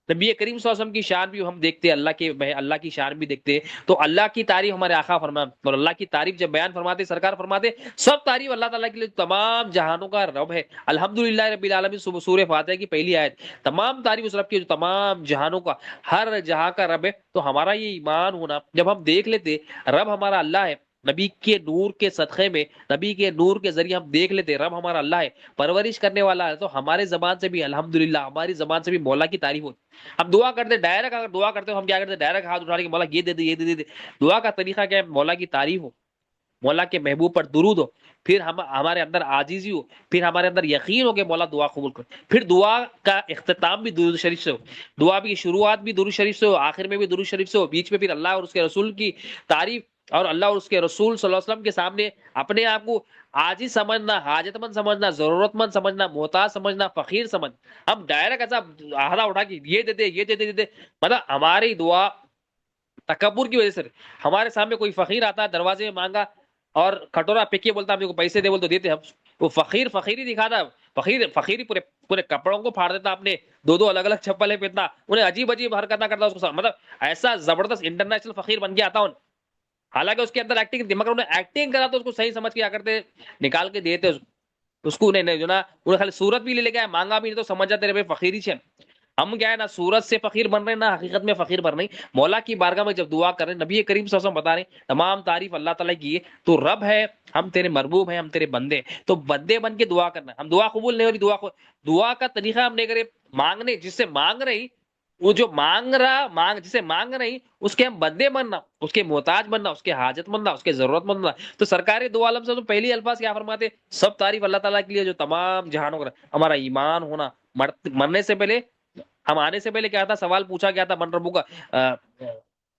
نبی کریم صلی اللہ علیہ وسلم کی شان بھی ہم دیکھتے ہیں، اللہ کی شان بھی دیکھتے ہیں، تو اللہ کی تعریف ہمارے آقا فرمان، اور اللہ کی تعریف جب بیان فرماتے سرکار فرماتے سب تعریف اللہ تعالیٰ کے لیے تمام جہانوں کا رب ہے۔ الحمدللہ رب العالمین، سورہ فاتحہ کی پہلی آیت، تمام تعریف اس رب کی جو تمام جہانوں کا، ہر جہاں کا رب ہے۔ تو ہمارا یہ ایمان ہونا، جب ہم دیکھ لیتے رب ہمارا اللہ ہے، نبی کے نور کے صدقے میں، نبی کے نور کے ذریعے ہم دیکھ لیتے رب ہمارا اللہ ہے، پرورش کرنے والا ہے، تو ہمارے زبان سے بھی الحمدللہ، ہماری زبان سے بھی مولا کی تعریف ہوتی۔ ہم دعا کرتے ڈائریکٹ، اگر دعا کرتے ہو ہم کیا کرتے ڈائریکٹ ہاتھ اٹھا کے مولا یہ دے دے یہ دے دے۔ دعا کا طریقہ کیا ہے، مولا کی تعریف ہو، مولا کے محبوب پر درود ہو، پھر ہمارے اندر عاجزی ہو، پھر ہمارے اندر یقین ہو کہ مولا دعا قبول کر، پھر دعا کا اختتام بھی درود شریف سے ہو، دعا کی شروعات بھی درود شریف سے ہو، آخر میں بھی درود شریف سے ہو، بیچ میں پھر اللہ اور اس کے رسول کی تعریف، اور اللہ اور اس کے رسول صلی اللہ علیہ وسلم کے سامنے اپنے آپ کو عاجز سمجھنا، حاجت مند سمجھنا، ضرورت مند سمجھنا، محتاج سمجھنا، فقیر سمجھ، ہم ڈائریکٹ ایسا ہاتھ اٹھا کے یہ دے دے یہ دے دے مطلب ہماری دعا تکبر کی وجہ سے، ہمارے سامنے کوئی فقیر آتا ہے دروازے میں مانگا اور کھٹورا پکے بولتا ہم کو پیسے دے، بول تو دیتے ہم، وہ فقیر فقیری دکھاتا، فقیری پورے پورے کپڑوں کو پھاڑ دیتا، اپنے دو الگ الگ چپلیں پہنتا، انہیں عجیب عجیب حرکتیں کرتا، اس کو مطلب ایسا زبردست انٹرنیشنل فقیر بن کے آتا ہوں، حالانکہ اس کے اندر ایکٹنگ تھی، مگر انہیں ایکٹنگ کرا تو اس کو صحیح سمجھ کے کیا کرتے، نکال کے دیتے اس کو، نہیں جو نا انہیں خالی صورت بھی لے لے گیا، مانگا بھی نہیں تو سمجھ جاتے رہے فقیری سے ہم کیا ہے، نہ صورت سے فقیر بن رہے ہیں، نہ حقیقت میں فقیر بن رہے ہیں۔ مولا کی بارگاہ میں جب دعا کر رہے ہیں، نبی کریم صلی اللہ علیہ وسلم بتا رہے ہیں تمام تعریف اللہ تعالیٰ کی ہے، تو رب ہے، ہم تیرے مربوب ہیں، ہم تیرے بندے ہیں، تو بندے بن کے دعا کرنا، ہم دعا قبول نہیں ہو رہی، دعا کا طریقہ ہم نہیں کرے، مانگنے جس سے مانگ رہی، وہ جو جسے مانگ رہی اس کے ہم بندے بننا، اس کے محتاج بننا، اس کے حاجت بننا، اس کے ضرورت بننا۔ تو سرکار دو عالم سے تو پہلی الفاظ کیا فرماتے، سب تعریف اللہ تعالیٰ کے لیے جو تمام جہانوں کا، ہمارا ایمان ہونا، مرنے سے پہلے، ہم آنے سے پہلے کیا تھا، سوال پوچھا گیا تھا من ربو کا،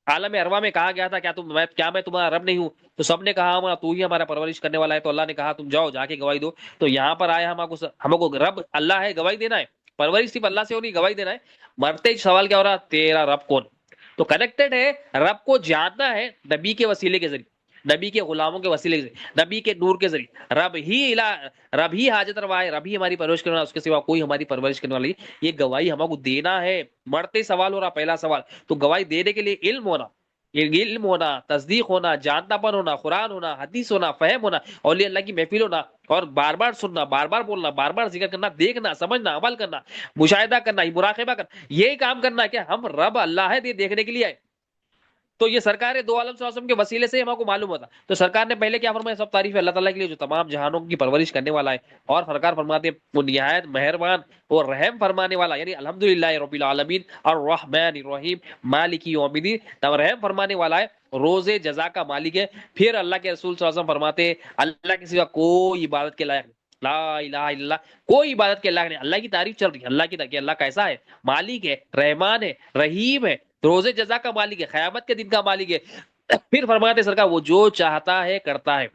عالم ارواح میں کہا گیا تھا کیا میں تمہارا رب نہیں ہوں، تو سب نے کہا تو ہی ہمارا پرورش کرنے والا ہے، تو اللہ نے کہا تم جاؤ جا کے گواہی دو۔ تو یہاں پر آئے ہم کو رب اللہ ہے، گواہی دینا ہے، پرورش صرف اللہ سے ہونی، گواہی دینا ہے۔ مرتے ہی سوال کیا ہو رہا، تیرا رب کون؟ تو کنیکٹڈ ہے، رب کو جاننا ہے نبی کے وسیلے کے ذریعے، نبی کے غلاموں کے وسیلے سے، نبی کے نور کے ذریعے، رب ہی حاجت روا ہے، رب ہی ہماری پرورش کرنے والا، اس کے سوا کوئی ہماری پرورش کرنے والی، یہ گواہی ہم کو دینا ہے۔ مرتے سوال ہو رہا پہلا سوال، تو گواہی دینے کے لیے علم ہونا، تصدیق ہونا، جاننا پن ہونا، قرآن ہونا، حدیث ہونا، فہم ہونا، اولیاء اللہ کی محفل ہونا، اور بار بار سننا، بار بار بولنا، بار بار ذکر کرنا، دیکھنا، سمجھنا، عمل کرنا، مشاہدہ کرنا، مراقبہ کرنا، یہی کام کرنا کہ ہم رب اللہ ہے دیکھنے کے لیے آئے۔ تو یہ سرکار دو عالم صلی اللہ علیہ وسلم کے وسیلے سے ہم کو معلوم ہوتا۔ تو سرکار نے پہلے کیا فرمایا، سب تعریف ہے اللہ تعالیٰ کے لیے جو تمام جہانوں کی پرورش کرنے والا ہے، اور سرکار فرماتے ہیں وہ نہایت مہربان اور رحم فرمانے والا، یعنی الحمدللہ رب العالمین الرحمن الرحیم مالک یوم الدین، رحم فرمانے والا ہے، روز جزا کا مالک ہے۔ پھر اللہ کے رسول صلی اللہ علیہ وسلم فرماتے ہیں اللہ کے سوا کوئی عبادت کے لائق نہیں، لا الہ الا اللہ، کوئی عبادت کے لائق نہیں۔ اللہ کی تعریف چل رہی ہے، اللہ کی کہ اللہ کیسا ہے، مالک ہے، رحمان ہے، رحیم ہے، روزے جزا کا مالک ہے، قیامت کے دن کا مالک ہے۔ پھر فرماتے سرکار وہ جو چاہتا ہے کرتا ہے۔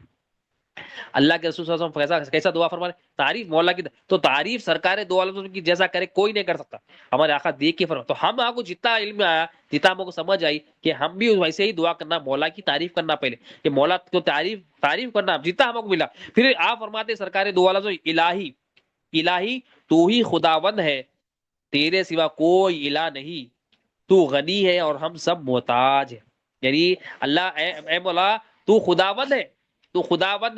اللہ کے رسول صلی اللہ علیہ وسلم کیسا دعا فرماتے، تعریف مولا کی، تو تعریف سرکار دو عالم کی جیسا کرے کوئی نہیں کر سکتا، ہمارے آقا دیکھ کے فرماتے۔ تو ہم آپ کو جتنا علم آیا، جتنا ہم کو سمجھ آئی کہ ہم بھی ویسے ہی دعا کرنا، مولا کی تعریف کرنا، پہلے کہ مولا کو تعریف کرنا جتنا ہم کو ملا۔ پھر آپ فرماتے سرکار دو عالم الہی تو ہی خداوند ہے، تیرے سوا کوئی الہ نہیں، تو غنی ہے اور ہم سب محتاج ہیں، یعنی اللہ اے مولا تو خداوند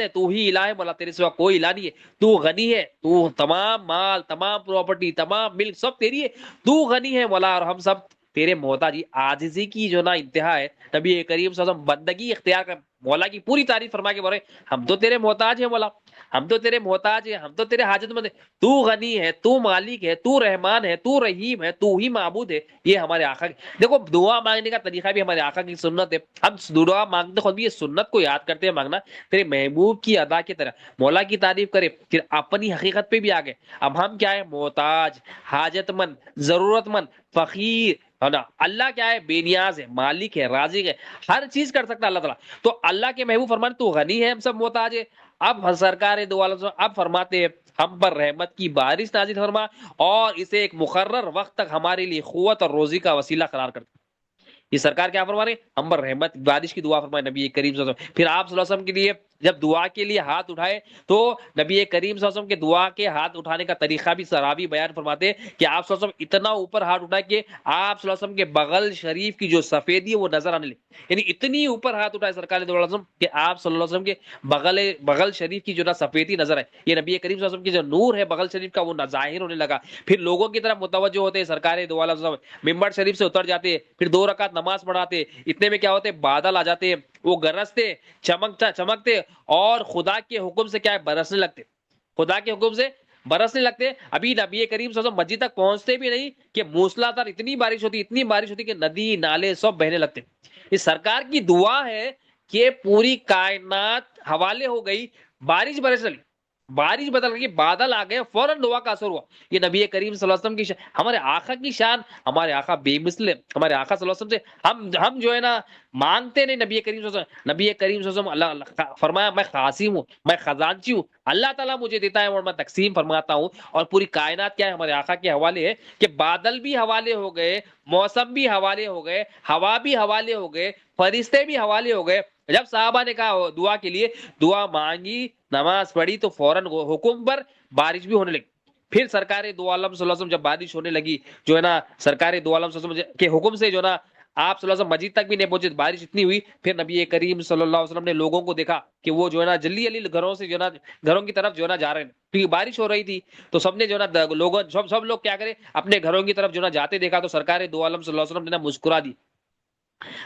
ہے، تو ہی الہ ہے مولا، تیرے سوا کوئی الہ نہیں ہے، تو غنی ہے، تو تمام مال، تمام پراپرٹی، تمام ملک سب تیری ہے، تو غنی ہے مولا، اور ہم سب تیرے محتاج۔ عاجزی کی جو نا انتہا ہے، نبی کریم صلی اللہ علیہ وسلم بندگی اختیار کر مولا کی پوری تعریف فرما کے بولے ہم تو تیرے محتاج ہیں مولا، ہم تو تیرے محتاج ہیں، ہم تو تیرے حاجت مند ہیں، تو غنی ہے، تو مالک ہے، تو رحمان ہے، تو رحیم ہے، تو ہی معبود ہے. یہ ہمارے آقا کی دیکھو دعا مانگنے کا طریقہ بھی ہمارے آقا کی سنت ہے. ہم دعا مانگتے خود بھی یہ سنت کو یاد کرتے ہیں مانگنا تیرے محبوب کی ادا کی طرح. مولا کی تعریف کرے پھر اپنی حقیقت پہ بھی آ گئے. اب ہم کیا ہے؟ محتاج، حاجت مند، ضرورت مند، فقیر ہے نا. اللہ کیا ہے؟ بے نیاز ہے، مالک ہے، رازق ہے، ہر چیز کر سکتا ہے اللہ تعالیٰ. تو اللہ کے محبوب فرمانے تو غنی ہے، ہم سب محتاج ہے. اب سرکار دو عالم اب فرماتے ہیں ہم پر رحمت کی بارش نازل فرما اور اسے ایک مقرر وقت تک ہمارے لیے قوت اور روزی کا وسیلہ قرار کرتے. یہ سرکار کیا فرما رہے ہیں؟ ہم پر رحمت بارش کی دعا فرمائے نبی کریم صلی اللہ علیہ وسلم. پھر آپ صلی اللہ علیہ وسلم کے لیے جب دعا کے لیے ہاتھ اٹھائے تو نبی کریم صلی اللہ علیہ وسلم کے دعا کے ہاتھ اٹھانے کا طریقہ بھی صحابی بیان فرماتے ہیں کہ آپ صلی اللہ علیہ وسلم اتنا اوپر ہاتھ اٹھائے کہ آپ صلی اللہ علیہ وسلم کے بغل شریف کی جو سفیدی ہے وہ نظر آنے لگی. یعنی اتنی اوپر ہاتھ اٹھائے سرکار دو عالم کہ آپ صلی اللہ علیہ وسلم کے بغل شریف کی جو نا سفیدی نظر ہے. یہ نبی کریم صلی اللہ علیہ وسلم کی جو نور ہے بغل شریف کا وہ ظاہر ہونے لگا. پھر لوگوں کی طرف متوجہ ہوتے ہیں سرکار دو عالم ممبر شریف سے اتر جاتے، پھر 2 رکعت نماز پڑھاتے. اتنے میں کیا ہوتے؟ بادل آ جاتے، وہ گرجتے، چمکتے اور خدا کے حکم سے کیا ہے؟ برسنے لگتے. خدا کے حکم سے برسنے لگتے. ابھی نبی کریم صلی اللہ علیہ وسلم مسجد تک پہنچتے بھی نہیں کہ موسلادھار اتنی بارش ہوتی کہ ندی نالے سب بہنے لگتے. یہ سرکار کی دعا ہے کہ پوری کائنات حوالے ہو گئی، بارش برسنے لگی، بارش بدل گئی، بادل آ گئے، فوراً دعا کا اثر ہوا. یہ نبی کریم صلی اللہ علیہ وسلم کی شان، ہمارے آقا کی شان. ہمارے آقا بے مثل ہے. ہمارے آقا صلی اللہ علیہ وسلم سے ہم جو ہے نا مانگتے نہیں. نبی کریم صلی اللہ علیہ وسلم نبی کریم صلی اللہ علیہ وسلم اللہ فرمایا میں قاسم ہوں، میں خزانچی ہوں، اللہ تعالیٰ مجھے دیتا ہے اور میں تقسیم فرماتا ہوں. اور پوری کائنات کیا ہے؟ ہمارے آقا کے حوالے ہے کہ بادل بھی حوالے ہو گئے، موسم بھی حوالے ہو گئے، ہوا بھی حوالے ہو گئے، فرشتے بھی حوالے ہو گئے. جب صحابہ نے کہا دعا کے لیے، دعا مانگی، نماز پڑھی تو فوراً حکم پر بارش بھی ہونے لگی. پھر سرکار دو عالم صلی اللہ علیہ وسلم جب بارش ہونے لگی جو ہے نا سرکار دو عالم صلی اللہ علیہ وسلم کے حکم سے جو ہے نا آپ صلی اللہ علیہ وسلم مسجد تک بھی نہیں پہنچے، بارش اتنی ہوئی. پھر نبی کریم صلی اللہ علیہ وسلم نے لوگوں کو دیکھا کہ وہ جو ہے نا جلدی جلدی گھروں سے جو ہے نا گھروں کی طرف جو ہے نا جا رہے ہیں کیونکہ بارش ہو رہی تھی. تو سب نے جو ہے نا لوگوں سب لوگ کیا کرے اپنے گھروں کی طرف جو ہے نا جاتے دیکھا تو سرکار دو عالم صلی اللہ علیہ وسلم نے نا مسکرا دی.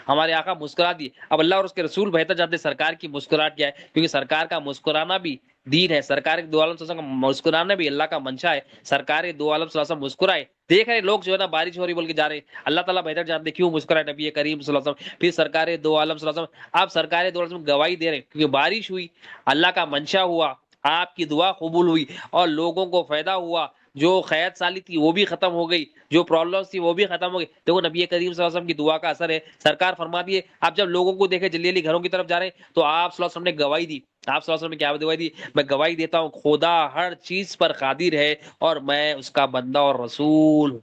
ہمارے آقا مسکرا دیے. اب اللہ اور اس کے رسول بہتر جانتے سرکار کی مسکراہٹ کیا ہے، کیونکہ سرکار کا مسکرانا بھی دین ہے. سرکار دو عالم صلی اللہ علیہ وسلم کا مسکرانا بھی اللہ کا منشا ہے. سرکار دو عالم صلی اللہ علیہ وسلم مسکرائے، دیکھ رہے لوگ جو ہے نا بارش ہو رہی بول کے جا رہے ہیں، اللہ تعالیٰ بہتر جانتے کیوں مسکرائے نبی کریم صلی اللہ علیہ وسلم. پھر سرکار دو عالم صلی اللہ علیہ وسلم آپ سرکار دو عالم صلی اللہ علیہ وسلم گواہی دے رہے ہیں کیونکہ بارش ہوئی، اللہ کا منشا ہوا، آپ کی دعا قبول ہوئی اور لوگوں کو فائدہ ہوا. جو خیت سالی تھی وہ بھی ختم ہو گئی، جو پرابلمس تھی وہ بھی ختم ہو گئی. دیکھو نبی کریم صلی اللہ علیہ وسلم کی دعا کا اثر ہے. سرکار فرما دیے آپ جب لوگوں کو دیکھے جلدی جلدی گھروں کی طرف جا رہے ہیں تو آپ صلی اللہ علیہ وسلم نے گواہی دی. آپ صلی اللہ علیہ وسلم نے کیا گواہی دی؟ میں گواہی دیتا ہوں خدا ہر چیز پر قادر ہے اور میں اس کا بندہ اور رسول ہوں.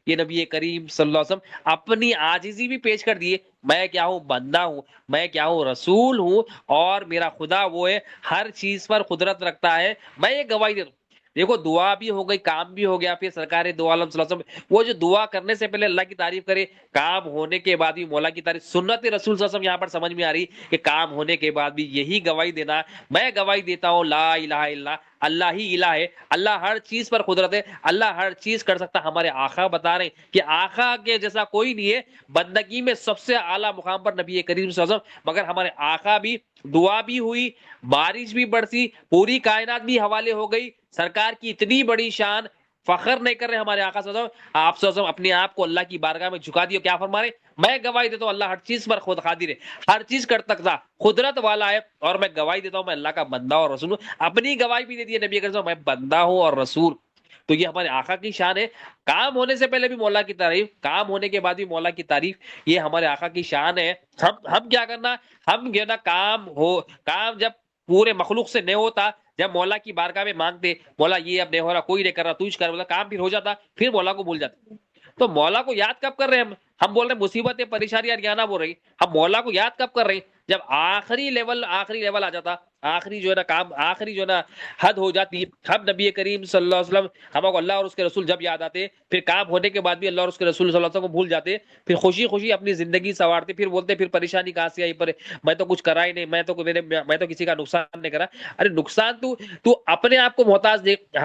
یہ نبی کریم صلی اللہ علیہ وسلم اپنی عاجزی بھی پیش کر دیے، میں کیا ہوں؟ بندہ ہوں، میں کیا ہوں؟ رسول ہوں، اور میرا خدا وہ ہے ہر چیز پر قدرت رکھتا ہے، میں یہ گواہی دیتا ہوں. دیکھو دعا بھی ہو گئی، کام بھی ہو گیا. پھر سرکار دو عالم صلی اللہ علیہ وسلم وہ جو دعا کرنے سے پہلے اللہ کی تعریف کرے، کام ہونے کے بعد بھی مولا کی تعریف. سنت رسول صلی اللہ علیہ وسلم یہاں پر سمجھ میں آ رہی کہ کام ہونے کے بعد بھی یہی گواہی دینا. میں گواہی دیتا ہوں لا الہ الا اللہ ہی الہ ہے، اللہ ہر چیز پر قدرت ہے، اللہ ہر چیز کر سکتا. ہمارے آقا بتا رہے ہیں کہ آقا کے جیسا کوئی نہیں ہے، بندگی میں سب سے اعلیٰ مقام پر نبی کریم صلی اللہ علیہ وسلم. مگر ہمارے آقا بھی دعا بھی ہوئی، بارش بھی برسی، پوری کائنات بھی حوالے ہو گئی. سرکار کی اتنی بڑی شان، فخر نہیں کر رہے ہمارے آقا صلی اللہ علیہ وسلم. آپ صلی اللہ علیہ وسلم اپنے آپ کو اللہ کی بارگاہ میں جھکا دیے. کیا فرما رہے؟ میں گواہی دیتا ہوں اللہ ہر چیز پر خود قادر ہے، ہر چیز کر سکتا، قدرت والا ہے، اور میں گواہی دیتا ہوں میں اللہ کا بندہ اور رسول ہوں. اپنی گواہی بھی دے دی نبی کریم میں بندہ ہوں اور رسول. تو یہ ہمارے آقا کی شان ہے. کام ہونے سے پہلے بھی مولا کی تعریف، کام ہونے کے بعد بھی مولا کی تعریف، یہ ہمارے آقا کی شان ہے. ہم کیا کرنا، ہم جو نا کام جب پورے مخلوق سے نہیں ہوتا، جب مولا کی بارگاہ میں مانگتے مولا یہ اب نہیں ہو رہا، کوئی نہیں کر رہا، تو کر بولا کام پھر ہو جاتا، پھر مولا کو بھول جاتے. تو مولا کو یاد کب کر رہے ہیں ہم بول رہے ہیں مصیبتیں پریشانیاں گانا بول رہی، ہم مولا کو یاد کب کر رہے ہیں؟ جب آخری لیول آ جاتا، آخری جو ہے نا کام، آخری جو ہے نا حد ہو جاتی. ہم نبی کریم صلی اللہ علیہ وسلم ہم کو اللہ اور اس کے رسول جب یاد آتے، پھر کام ہونے کے بعد بھی اللہ اور اس کے رسول صلی اللہ علیہ وسلم کو بھول جاتے، پھر خوشی خوشی اپنی زندگی سنوارتے، پھر بولتے پھر پریشانی کہاں سے آئی پر میں تو کچھ کرا ہی نہیں، میں تو کسی کا نقصان نہیں کرا. ارے نقصان تو اپنے آپ کو محتاج دیکھ،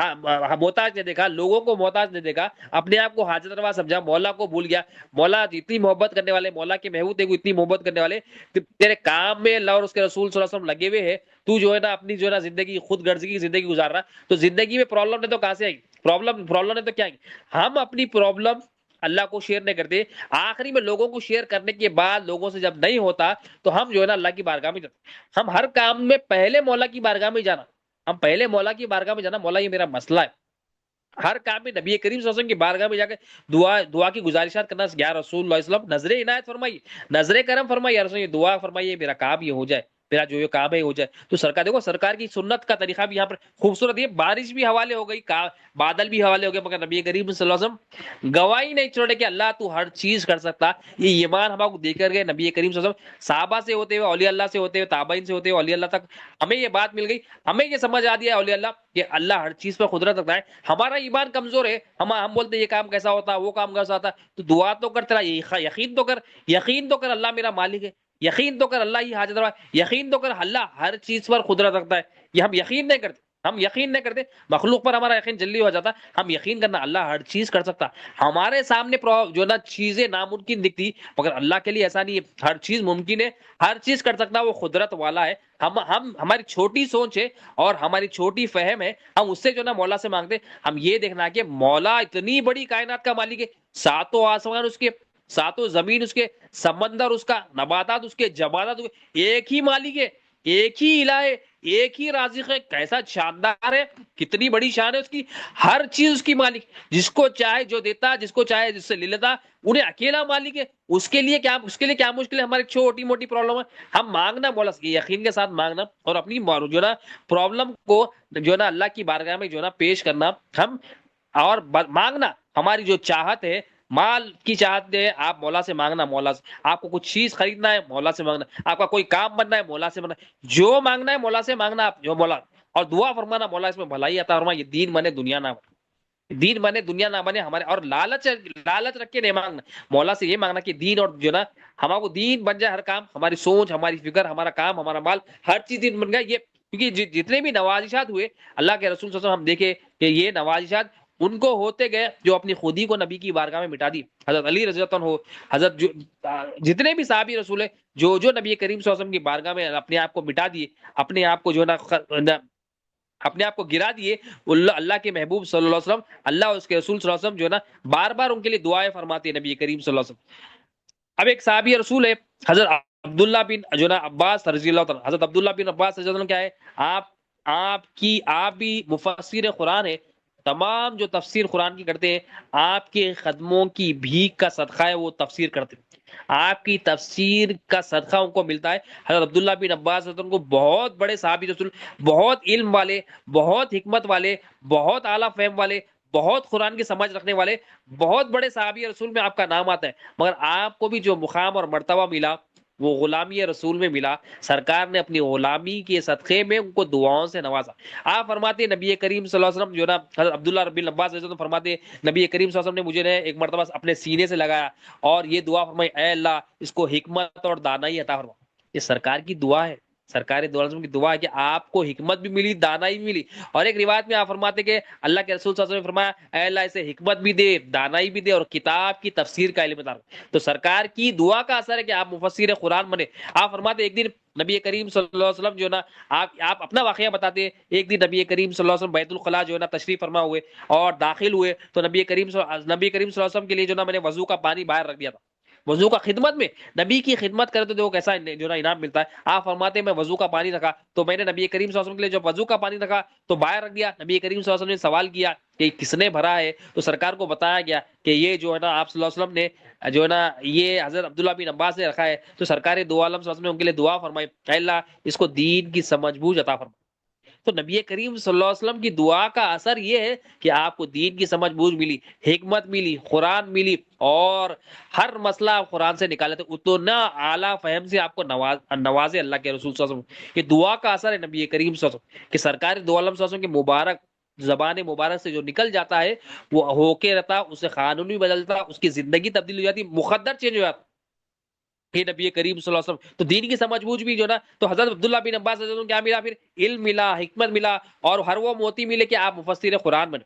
محتاج نے دیکھا، لوگوں کو محتاج نے دیکھا، اپنے آپ کو حاجت روا سمجھا، مولا کو بھول گیا. مولا اتنی محبت کرنے والے، مولا کے محبوب تھے اتنی محبت کرنے والے، تیرے کام میں اللہ اور اس کے رسول صلی اللہ علیہ وسلم لگے ہوئے ہیں، تو جو ہے نا اپنی جو ہے نا زندگی خود غرضی کی زندگی گزار رہا، تو زندگی میں پرابلم نہیں تو کہاں سے آئے گی؟ پرابلم نہیں تو کیا آئے گی؟ ہم اپنی پرابلم اللہ کو شیئر نہیں کرتے، آخری میں لوگوں کو شیئر کرنے کے بعد لوگوں سے جب نہیں ہوتا تو ہم جو ہے نا اللہ کی بارگاہ میں جاتے۔ ہم ہر کام میں پہلے مولا کی بارگاہ میں جانا، ہم پہلے مولا کی بارگاہ میں جانا، مولا یہ میرا مسئلہ ہے۔ ہر کام میں نبی کریم صلی اللہ علیہ وسلم کی بارگاہ میں جا کے دعا کی گزارشات کرنا، یا رسول اللہ علیہ وسلم نظر عنایت فرمائیے، نظر کرم فرمائیے، یا رسول یہ دعا فرمائیے میرا کام یہ ہو جائے، میرا جو یہ کام ہے ہو جائے۔ تو سرکار دیکھو، سرکار کی سنت کا طریقہ بھی یہاں پر خوبصورت ہے، بارش بھی حوالے ہو گئی، بادل بھی حوالے ہو گئے، مگر نبی کریم صلی اللہ علیہ وسلم گواہی نہیں چھوڑے کہ اللہ تو ہر چیز کر سکتا۔ یہ ایمان ہم آپ کو دے کر گئے نبی کریم صلی اللہ علیہ وسلم، صحابہ سے ہوتے ہوئے، اولیاء اللہ سے ہوتے ہوئے، تابعین سے ہوتے ہوئے، اولیاء اللہ تک ہمیں یہ بات مل گئی، ہمیں یہ سمجھ آ دیا اولیاء اللہ کہ اللہ ہر چیز پر قدرت رکھتا ہے۔ ہمارا ایمان کمزور ہے، ہم بولتے ہیں یہ کام کیسا ہوتا ہے، وہ کام کیسا ہوتا ہے، تو دعا تو کر، تیرا یقین تو کر اللہ میرا مالک ہے، یقین تو کر اللہ ہی حاجت روا ہے، یقین تو کر اللہ ہر چیز پر قدرت رکھتا ہے۔ یہ ہم یقین نہیں کرتے، ہم یقین نہیں کرتے، مخلوق پر ہمارا یقین جلدی ہو جاتا، ہم یقین کرنا اللہ ہر چیز کر سکتا۔ ہمارے سامنے جو نا چیزیں ناممکن دکھتی، مگر اللہ کے لیے ایسا نہیں ہے، ہر چیز ممکن ہے، ہر چیز کر سکتا، وہ قدرت والا ہے۔ ہم ہماری چھوٹی سوچ ہے اور ہماری چھوٹی فہم ہے، ہم اس سے جو نا مولا سے مانگتے، ہم یہ دیکھنا کہ مولا اتنی بڑی کائنات کا مالک ہے، ساتوں آسمان اس کے، ساتوں زمین اس کے، سمندر اس کا، نباتات اس کے، جمادات اس کے، ایک ہی مالک ہے، ایک ہی الہ ہے، ایک ہی رازق ہے۔ کیسا شاندار ہے، کتنی بڑی شان ہے اس کی، ہر چیز اس کی مالک، جس کو چاہے جو دیتا، جس کو چاہے جس سے لے لیتا، انہیں اکیلا مالک ہے۔ اس کے لیے کیا مشکل ہے؟ ہماری چھوٹی موٹی پرابلم ہے، ہم مانگنا مولا سے یقین کے ساتھ مانگنا، اور اپنی جو نا پرابلم کو جو نا اللہ کی بارگاہ میں جو نا پیش کرنا، ہم اور مانگنا۔ ہماری جو چاہت ہے، مال کی چاہت ہے، آپ مولا سے مانگنا، مولا سے۔ آپ کو کچھ چیز خریدنا ہے، مولا سے مانگنا۔ آپ کا کوئی کام بننا ہے، مولا سے مانگنا۔ جو مانگنا ہے مولا سے مانگنا، آپ جو مولا، اور دعا فرمانا مولا اس میں بھلائی عطا فرما، یہ دین بنے دنیا نہ بنے، دین بنے دنیا نہ بنے ہمارے، اور لالچ رکھ کے نہیں مانگنا، مولا سے یہ مانگنا کہ دین اور جو نا ہمارا کو دین بن جائے، ہر کام، ہماری سوچ، ہماری فکر، ہمارا کام، ہمارا مال، ہر چیز دین بن گیا۔ یہ کیونکہ جتنے بھی نوازشات ہوئے اللہ کے رسول صلی اللہ علیہ وسلم، ہم دیکھے کہ یہ نوازشات ان کو ہوتے گئے جو اپنی خودی کو نبی کی بارگاہ میں مٹا دی۔ حضرت علی رضی اللہ عنہ ہو، حضرت جتنے بھی صحابی رسول ہیں، جو نبی کریم صلی اللہ علیہ وسلم کی بارگاہ میں اپنے آپ کو مٹا دیے، اپنے آپ کو جو نا اپنے آپ کو گرا دیے، اللہ کے محبوب صلی اللہ علیہ وسلم، اللہ اور اس کے رسول صلی اللہ علیہ وسلم جو نا بار بار ان کے لیے دعائیں فرماتے ہیں، نبی کریم صلی اللہ علیہ وسلم۔ اب ایک صحابی رسول ہے حضرت عبداللہ بن جو نا عباس رضی اللہ تعالیٰ، حضرت عبداللہ بن عباس رضی اللہ عنہ کیا ہے، آپ بھی مفسر قرآن ہے، تمام جو تفسیر قرآن کی کرتے ہیں، آپ کے قدموں کی بھیک کا صدقہ ہے، وہ تفسیر کرتے ہیں، آپ کی تفسیر کا صدقہ ان کو ملتا ہے۔ حضرت عبداللہ بن عباس رضی اللہ عنہ کو بہت بڑے صحابی رسول، بہت علم والے، بہت حکمت والے، بہت اعلیٰ فہم والے، بہت قرآن کی سمجھ رکھنے والے، بہت بڑے صحابی رسول میں آپ کا نام آتا ہے، مگر آپ کو بھی جو مقام اور مرتبہ ملا وہ غلامی رسول میں ملا۔ سرکار نے اپنی غلامی کے صدقے میں ان کو دعاؤں سے نوازا۔ آپ فرماتے ہیں نبی کریم صلی اللہ علیہ وسلم جو نا حضرت عبداللہ بن عباس رضی اللہ عنہ فرماتے ہیں نبی کریم صلی اللہ علیہ وسلم نے مجھے ایک مرتبہ اپنے سینے سے لگایا اور یہ دعا فرمائی، اے اللہ اس کو حکمت اور دانائی عطا فرما۔ یہ سرکار کی دعا ہے، سرکار دو عالم کی دعا ہے کہ آپ کو حکمت بھی ملی، دانائی بھی ملی۔ اور ایک روایت میں آپ فرماتے کہ اللہ کے رسول صلی اللہ علیہ وسلم نے فرمایا، اے اللہ اسے حکمت بھی دے، دانائی بھی دے، اور کتاب کی تفسیر کا علم عطا فرما۔ تو سرکار کی دعا کا اثر ہے کہ آپ مفسر قرآن بنے۔ آپ فرماتے ایک دن نبی کریم صلی اللہ علیہ وسلم جو نا آپ اپنا واقعہ بتاتے ہیں، ایک دن نبی کریم صلی اللہ علیہ وسلم بیت الخلاء جو ہے نا تشریف فرما ہوئے اور داخل ہوئے، تو نبی کریم صلی اللہ علیہ وسلم کے لیے جو نا میں نے وضو کا پانی باہر رکھ دیا تھا۔ وضو کا خدمت میں، نبی کی خدمت کرے تو دیکھو کیسا جو نا انعام ملتا ہے۔ آپ فرماتے ہیں میں وضو کا پانی رکھا تو میں نے نبی کریم صلی اللہ علیہ وسلم کے لیے جو وضو کا پانی رکھا تو باہر رکھ دیا۔ نبی کریم صلی اللہ علیہ وسلم نے سوال کیا کہ کس نے بھرا ہے، تو سرکار کو بتایا گیا کہ یہ جو ہے نا آپ صلی اللہ علیہ وسلم نے جو ہے نا یہ حضرت عبداللہ بن عباس نے رکھا ہے۔ تو سرکار دو عالم صلی اللہ علیہ وسلم نے ان کے لیے دعا فرمائی، اے اللہ اس کو دین کی سمجھ بوجھ عطا فرما۔ تو نبی کریم صلی اللہ علیہ وسلم کی دعا کا اثر یہ ہے کہ آپ کو دین کی سمجھ بوجھ ملی، حکمت ملی، قرآن ملی، اور ہر مسئلہ آپ قرآن سے نکالے تھے، اتنا اعلیٰ فہم سے آپ کو نوازے اللہ کے رسول صلی اللہ علیہ وسلم۔ یہ دعا کا اثر ہے نبی کریم صلی اللہ علیہ وسلم کہ سرکار دو عالم صلی اللہ علیہ وسلم کے مبارک زبان مبارک سے جو نکل جاتا ہے وہ ہو کے رہتا، اسے قانون بھی بدلتا، اس کی زندگی تبدیل ہو جاتی، مقدر چینج ہو جاتا یہ نبی کریم صلی اللہ علیہ وسلم۔ تو دین کی سمجھ بوجھ بھی جو نا، تو حضرت عبداللہ بن عباس رضی اللہ عنہ کیا ملا؟ پھر علم ملا، حکمت ملا، اور ہر وہ موتی ملے کہ آپ مفسر قرآن بنے۔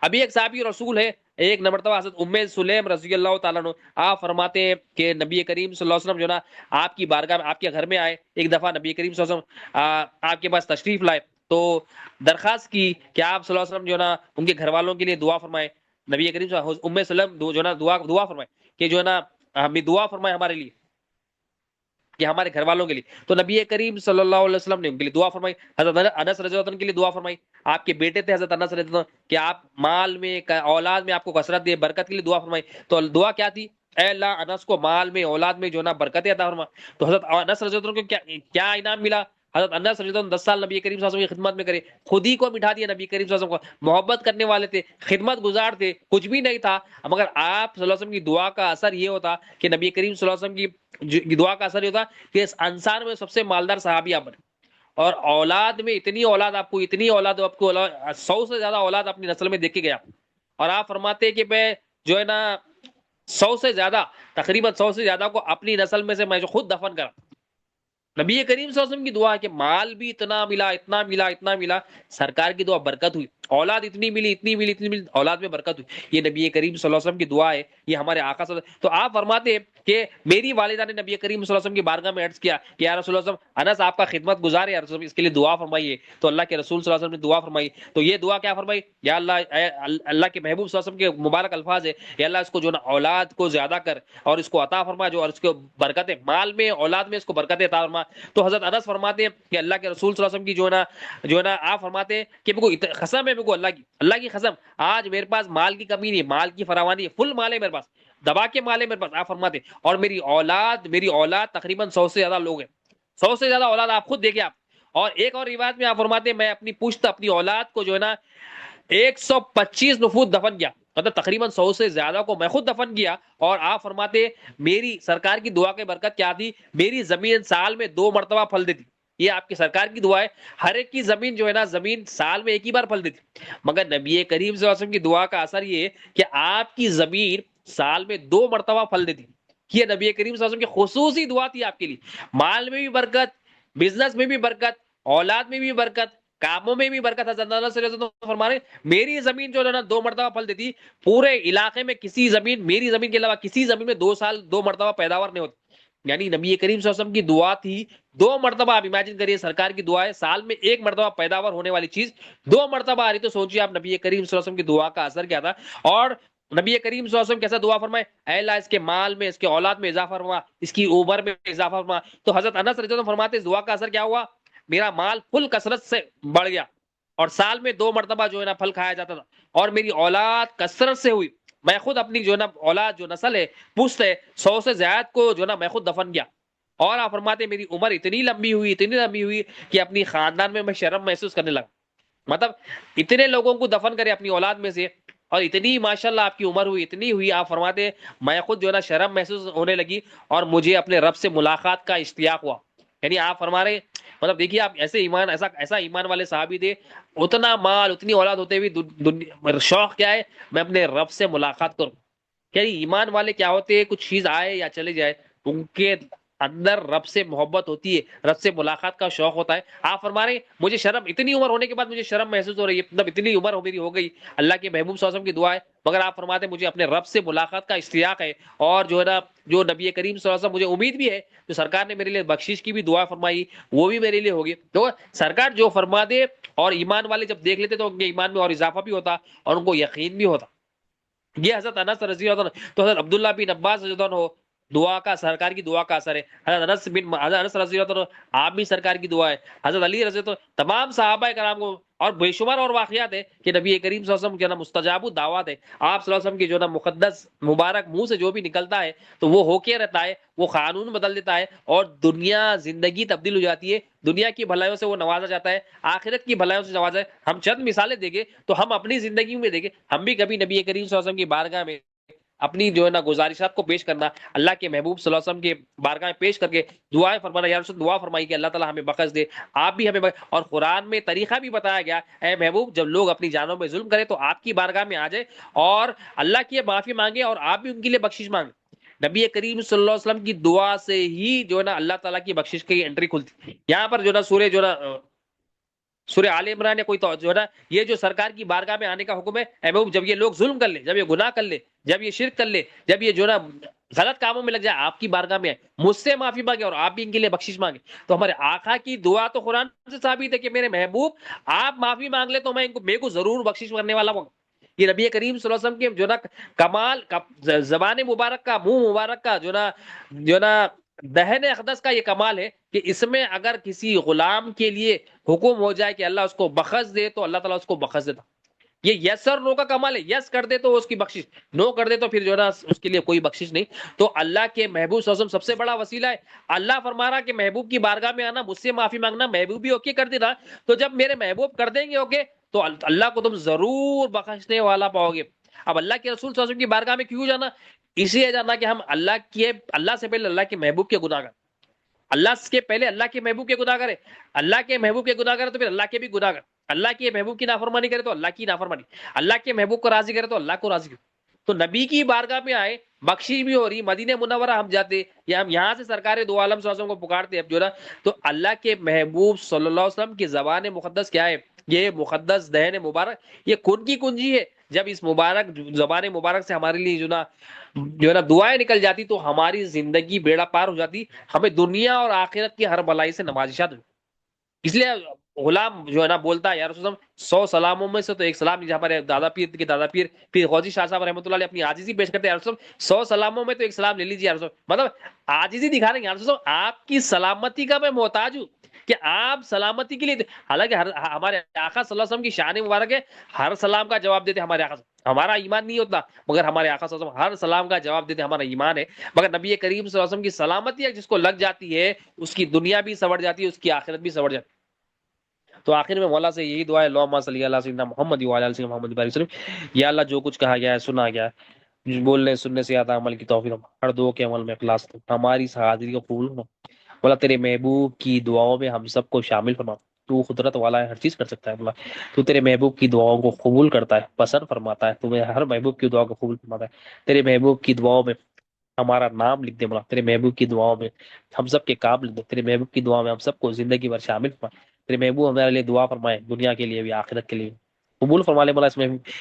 ابھی ایک صحابی رسول ہے، ایک مرتبہ حضرت ام سلیم رضی اللہ تعالیٰ عنہ، آپ فرماتے ہیں کہ نبی کریم صلی اللہ علیہ وسلم جو نا آپ کی بارگاہ میں، آپ کے گھر میں آئے، ایک دفعہ نبی کریم صلی اللہ علیہ وسلم آپ کے پاس تشریف لائے، تو درخواست کی کہ آپ صلی اللہ علیہ وسلم جو نا ان کے گھر والوں کے لیے دعا فرمائے. نبی کریم صلی اللہ علیہ وسلم ام سلم جو نا دعا فرمائے کہ جو نا ہمیں دعا فرمائے ہمارے لیے، کہ ہمارے گھر والوں کے لیے. تو نبی کریم صلی اللہ علیہ وسلم نے ان کے لیے دعا فرمائی. حضرت انس رضی اللہ عنہ کے لیے دعا فرمائی، آپ کے بیٹے تھے حضرت انس رضی اللہ عنہ، کہ آپ مال میں اولاد میں آپ کو کثرت دے، برکت کے لیے دعا فرمائی. تو دعا کیا تھی؟ اے اللہ انس کو مال میں اولاد میں جو نا برکت عطا فرما. تو حضرت انس رضی اللہ عنہ کو کیا انعام ملا؟ حضرت انس رضی اللہ عنہ 10 سال نبی کریم صلی اللہ علیہ وسلم کی خدمت میں کرے، خود ہی کو مٹھا دیا. نبی کریم صلی اللہ علیہ وسلم کو محبت کرنے والے تھے، خدمت گزار تھے، کچھ بھی نہیں تھا، مگر آپ صلی اللہ علیہ وسلم کی دعا کا اثر یہ ہوتا کہ نبی کریم صلی اللہ علیہ وسلم کی دعا کا اثر یہ ہوتا کہ اس انصار میں سب سے مالدار صحابی آپ بنے. اور اولاد میں اتنی اولاد آپ کو، اتنی اولاد آپ کو، 100 سے زیادہ اولاد اپنی نسل میں دیکھ کے گیا. اور آپ فرماتے کہ میں جو ہے نا 100 سے زیادہ، تقریباً 100 سے زیادہ کو اپنی نسل میں سے میں جو خود دفن کرا. نبی کریم صلی اللہ علیہ وسلم کی دعا ہے کہ مال بھی اتنا ملا، اتنا ملا، اتنا ملا، سرکار کی دعا برکت ہوئی، اولاد اتنی ملی، اتنی ملی، اتنی ملی، اولاد میں برکت ہوئی. یہ نبی کریم صلی اللہ علیہ وسلم کی دعا ہے، یہ ہمارے آقا صلی اللہ علیہ وسلم. تو آپ فرماتے ہیں کہ میری والدہ نے نبی کریم صلی اللہ علیہ وسلم کی بارگاہ میں عرض کیا کہ یا رسول اللہ صلی اللہ علیہ وسلم، انس آپ کا خدمت گزار ہے یا رسول اللہ، اس کے لیے دعا فرمائیے. تو اللہ کے رسول صلی اللہ علیہ وسلم نے دعا فرمائی. تو یہ دعا کیا فرمائی؟ یا اللہ، اللہ کے محبوب صلی اللہ علیہ وسلم کے مبارک الفاظ ہے، یا اللہ اس کو جو نا اولاد کو زیادہ کر اور اس کو عطا فرما، جو اور اس کو برکت مال میں اولاد میں اس کو برکت عطا فرما. تو حضرت انس فرماتے ہیں کہ اللہ کے رسول صلی اللہ علیہ وسلم کی جو ہے نا آپ فرماتے ہیں کہ میرے کو قسم ہے، میرے کو اللہ کی قسم، آج میرے پاس مال کی کمی نہیں، مال کی فراوانی ہے، فل مال ہے میرے پاس، دبا کے مال ہے میرے پاس. آپ فرماتے ہیں اور میری اولاد تقریباً 100 سے زیادہ لوگ ہیں، 100 سے زیادہ اولاد آپ خود دیکھیں آپ. اور ایک اور روایت میں آپ فرماتے ہیں میں اپنی پشت اپنی اولاد کو جو ہے نا 125 نفوس دفن کیا، مطلب تقریباً 100 سے زیادہ کو میں خود دفن کیا. اور آپ فرماتے میری سرکار کی دعا کی برکت کیا تھی؟ میری زمین سال میں 2 مرتبہ پھل دیتی. یہ آپ کی سرکار کی دعا ہے. ہر ایک کی زمین جو ہے نا، زمین سال میں ایک ہی بار پھل دیتی، مگر نبی کریم صلی اللہ علیہ وسلم کی دعا کا اثر یہ ہے کہ آپ کی زمین سال میں 2 مرتبہ پھل دیتی. یہ نبی کریم صلی اللہ علیہ وسلم کی خصوصی دعا تھی آپ کے لیے. مال میں بھی برکت، بزنس میں بھی برکت، اولاد میں بھی برکت، کاموں میں بھی برکت. حضرت انس رضی اللہ عنہ فرما رہے میری زمین جو ہے نا 2 مرتبہ پھل دیتی، پورے علاقے میں کسی زمین، میری زمین کے علاوہ کسی زمین میں 2 سال 2 مرتبہ پیداوار نہیں ہوتی. یعنی نبی کریم صلی اللہ علیہ وسلم کی دعا تھی 2 مرتبہ. آپ امیجن کریے سرکار کی دعا ہے، سال میں 1 مرتبہ پیداوار ہونے والی چیز 2 مرتبہ آ رہی. تو سوچیے آپ نبی کریم صلی اللہ علیہ وسلم کی دعا کا اثر کیا تھا. اور نبی کریم صلی اللہ علیہ وسلم کیسا دعا فرمائے؟ اے اللہ اس کے مال میں، اس کے اولاد میں اضافہ فرما، اس کی عمر میں اضافہ فرما. تو حضرت انس رضی اللہ عنہ فرماتے اس دعا کا اثر کیا ہوا؟ میرا مال فل کثرت سے بڑھ گیا، اور سال میں 2 مرتبہ جو ہے نا پھل کھایا جاتا تھا. اور میری اولاد کثرت سے ہوئی، میں خود اپنی جو ہے نا اولاد جو نسل ہے، پشت ہے، 100 سے زیادہ کو جو ہے نا میں خود دفن کیا. اور آپ فرماتے میری عمر اتنی لمبی ہوئی، اتنی لمبی ہوئی کہ اپنی خاندان میں شرم محسوس کرنے لگا. مطلب اتنے لوگوں کو دفن کرے اپنی اولاد میں سے، اور اتنی ماشاءاللہ آپ کی عمر ہوئی، اتنی ہوئی. آپ فرماتے میں خود جو ہے نا شرم محسوس ہونے لگی، اور مجھے اپنے رب سے ملاقات کا اشتیاق ہوا. یعنی آپ فرما رہے، مطلب دیکھیے آپ ایسے ایمان، ایسا ایمان والے صحابی تھے، اتنا مال اتنی اولاد ہوتے ہوئے شوق کیا ہے؟ میں اپنے رب سے ملاقات کروں. یعنی ایمان والے کیا ہوتے ہیں؟ کچھ چیز آئے یا چلے جائے، ان کے اندر رب سے محبت ہوتی ہے، رب سے ملاقات کا شوق ہوتا ہے. آپ فرما رہے ہیں مجھے شرم، اتنی عمر ہونے کے بعد مجھے شرم محسوس ہو رہی ہے، مطلب اتنی عمر میری ہو گئی، اللہ کے محبوب صلی اللہ علیہ وسلم کی دعا ہے، مگر آپ فرماتے ہیں مجھے اپنے رب سے ملاقات کا اشتیاق ہے. اور جو ہے نا جو نبی کریم صلی اللہ علیہ وسلم مجھے امید بھی ہے، جو سرکار نے میرے لیے بخشش کی بھی دعا فرمائی، وہ بھی میرے لیے ہوگی. تو سرکار جو فرما دے، اور ایمان والے جب دیکھ لیتے تو ان کے ایمان میں اور اضافہ بھی ہوتا، اور ان کو یقین بھی ہوتا. یہ حضرت انس رضی اللہ عنہ. تو حضرت عبداللہ بن عباس رضی اللہ عنہ دعا کا، سرکار کی دعا کا اثر ہے. حضرت انس رضی اللہ عنہ آپ بھی سرکار کی دعا ہے. حضرت علی رضی اللہ عنہ، تمام صحابہ کرام کو، اور بے شمار اور واقعات ہے کہ نبی کریم صلی اللہ علیہ وسلم جو نا مستجاب الدعوات ہے. آپ صلی اللہ علیہ وسلم کی جو نا مقدس مبارک منہ سے جو بھی نکلتا ہے تو وہ ہو کے رہتا ہے، وہ قانون بدل دیتا ہے، اور دنیا زندگی تبدیل ہو جاتی ہے. دنیا کی بھلائیوں سے وہ نوازا جاتا ہے، آخرت کی بھلائیوں سے نوازا ہے. ہم چند مثالیں دیں گے تو ہم اپنی زندگی میں دیکھیں، ہم بھی کبھی نبی کریم صلی اللہ علیہ وسلم کی بارگاہ میں اپنی جو ہے نا گزارشات کو پیش کرنا، اللہ کے محبوب صلی اللہ علیہ وسلم کے بارگاہ میں پیش کر کے دعائیں فرمانا، یا رسول دعا فرمائی کہ اللہ تعالی ہمیں بخش دے، آپ بھی ہمیں بخش. اور قرآن میں طریقہ بھی بتایا گیا، اے محبوب جب لوگ اپنی جانوں میں ظلم کرے تو آپ کی بارگاہ میں آ جائے اور اللہ کی معافی مانگے، اور آپ بھی ان کے لیے بخشش مانگے. نبی کریم صلی اللہ علیہ وسلم کی دعا سے ہی جو ہے نا اللہ تعالیٰ کی بخشش کی انٹری کھلتی. یہاں پر جو ہے نا سورہ جو ہے نا سورہ آل عمران یا کوئی جو ہے نا یہ جو سرکار کی بارگاہ میں آنے کا حکم ہے، اے محبوب جب یہ لوگ ظلم کر لے، جب یہ گناہ کر لے، جب یہ شرک کر لے، جب یہ جو ہے نا غلط کاموں میں لگ جائے، آپ کی بارگاہ میں آئے، مجھ سے معافی مانگے اور آپ بھی ان کے لیے بخشش مانگے. تو ہمارے آقا کی دعا تو قرآن سے ثابت ہے کہ میرے محبوب آپ معافی مانگ لے تو میں میرے کو ضرور بخشش کرنے والا ہوں. یہ نبی کریم صلی اللہ علیہ وسلم کے جو نا کمال زبان مبارک کا، منہ مبارک کا جو نا دہن اقدس کا یہ کمال ہے کہ اس میں اگر کسی غلام کے لیے حکم ہو جائے کہ اللہ اس کو بخش دے تو اللہ تعالیٰ اس کو بخش دیتا. یہ یس اور نو کا کمال ہے. یس کر دے تو اس کی بخشش، نو کر دے تو پھر جو ہے نا اس کے لیے کوئی بخشش نہیں. تو اللہ کے محبوب صلی اللہ علیہ وسلم سب سے بڑا وسیلہ ہے. اللہ فرما رہا کہ محبوب کی بارگاہ میں آنا، مجھ سے معافی مانگنا، محبوب بھی اوکے کر دینا. تو جب میرے محبوب کر دیں گے اوکے تو اللہ کو تم ضرور بخشنے والا پاؤ گے. اب اللہ کے رسول صلی اللہ علیہ وسلم کی بارگاہ میں کیوں جانا؟ اسی لیے جانا کہ ہم اللہ سے پہلے اللہ کے محبوب کے گناہ گار، اللہ کے پہلے اللہ کے محبوب کے گناہ کرے، اللہ کے محبوب کے گناہ کرے تو پھر اللہ کے بھی گناہ کر. اللہ کے محبوب کی نافرمانی کرے تو اللہ کی نافرمانی، اللہ کے محبوب کو راضی کرے تو اللہ کو راضی کرے. تو نبی کی بارگاہ میں آئے، بخشش بھی ہو رہی. مدینہ منورہ ہم جاتے یا ہم یہاں سے سرکار دو عالم صلی اللہ علیہ وسلم کو پکارتے اب جو نا، تو اللہ کے محبوب صلی اللہ علیہ وسلم کی زبان مقدس کیا ہے؟ یہ مقدس دہن مبارک، یہ کن کی کنجی ہے. جب اس مبارک زبان مبارک سے ہمارے لیے جو ہے نا دعائیں نکل جاتی تو ہماری زندگی بیڑا پار ہو جاتی، ہمیں دنیا اور آخرت کی ہر بلائی سے نوازشات ہوئی. اس لیے غلام جو ہے نا بولتا ہے یا رسول اللہ 100 سلاموں میں سے تو ایک سلام جہاں پر دادا پیر کے دادا پیر غوثی شاہ صاحب رحمۃ اللہ علیہ اپنی عاجزی پیش کرتے ہیں، یا رسول اللہ 100 سلاموں میں تو ایک سلام لے لیجیے. مطلب عاجزی دکھا رہے ہیں، یا رسول اللہ آپ کی سلامتی کا میں محتاج ہوں کہ آپ سلامتی کے لیے. حالانکہ ہمارے آقا صلی اللہ علیہ وسلم کی شان مبارک ہے، ہر سلام کا جواب دیتے ہمارے آقا. ہمارا ایمان نہیں ہوتا مگر ہمارے آقا صلی اللہ علیہ وسلم ہر سلام کا جواب دیتے، ہمارا ایمان ہے. مگر نبی کریم صلی اللہ علیہ وسلم کی سلامتی ہے جس کو لگ جاتی ہے اس کی دنیا بھی سنور جاتی ہے، اس کی آخرت بھی سنور جاتی ہے. تو آخر میں مولا سے یہی دعا ہے، اللہم صلی علی سیدنا محمد وعلی آل سیدنا محمد وسلم. یا اللہ جو کچھ کہا گیا ہے، سنا گیا ہے، بولنے سننے سے زیادہ عمل کی توفیق دو، ہر دعا کے عمل میں اخلاص دو، ہماری اس حاضری کو قبول فرما. مولا تیرے محبوب کی دعاؤں میں ہم سب کو شامل فرما. تو قدرت والا ہے، ہر چیز کر سکتا ہے. مولا تو تیرے محبوب کی دعاؤں کو قبول کرتا ہے، پسند فرماتا ہے. تمہیں ہر محبوب کی دعا کو قبول فرماتا ہے. تیرے محبوب کی دعاؤں میں ہمارا نام لکھ دے مولا. تیرے محبوب کی دعاؤں میں ہم سب کے کام لکھ دے. تیرے محبوب کی دعاؤں میں ہم سب کو زندگی بھر شامل فرما. تیرے محبوب ہمارے لیے دعا فرمائے، دنیا کے لیے بھی آخرت کے لیے قبول فرما لے مولا.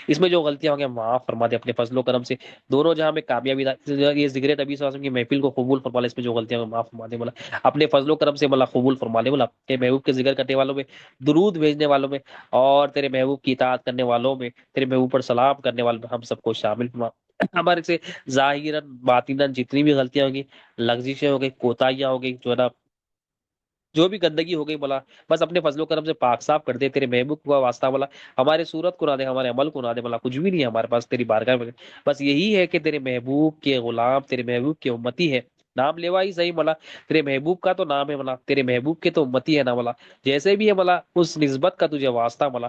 اس میں جو غلطیاں ہوں گے معاف فرما دے اپنے فضل و کرم سے. دونوں جہاں میں کامیابی یہ ذکر نبی صلی اللہ علیہ وسلم کی محفل کو قبول فرما لے. اس میں جو غلطیاں ہیں معاف فرما دے مولا. اپنے فضل و کرم سے مولا قبول فرما لے مولا. تیرے محبوب کے ذکر کرنے والوں میں، درود بھیجنے والوں میں، اور تیرے محبوب کی اطاعت کرنے والوں میں، تیرے محبوب پر سلام کرنے والوں میں ہم سب کو شامل فرما. ہمارے سے ظاہراً باطناً جتنی بھی غلطیاں ہوں گی، لغزشیں ہو گئی، کوتاہیاں ہو گئی، جو ہے نا جو بھی گندگی ہو گئی مولا، بس اپنے فضل و کرم سے پاک صاف کر دے. تیرے محبوب کا واسطہ مولا ہمارے صورت کو نہ دے، ہمارے عمل کو نہ دے مولا. کچھ بھی نہیں ہے ہمارے پاس تیری بارگاہ میں، بس یہی ہے کہ تیرے محبوب کے غلام، تیرے محبوب کے امتی ہے. نام لیوا ہی صحیح مولا، تیرے محبوب کا تو نام ہے مولا، تیرے محبوب کے تو امتی ہے نا مولا. جیسے بھی ہے مولا اس نسبت کا تجھے واسطہ مولا،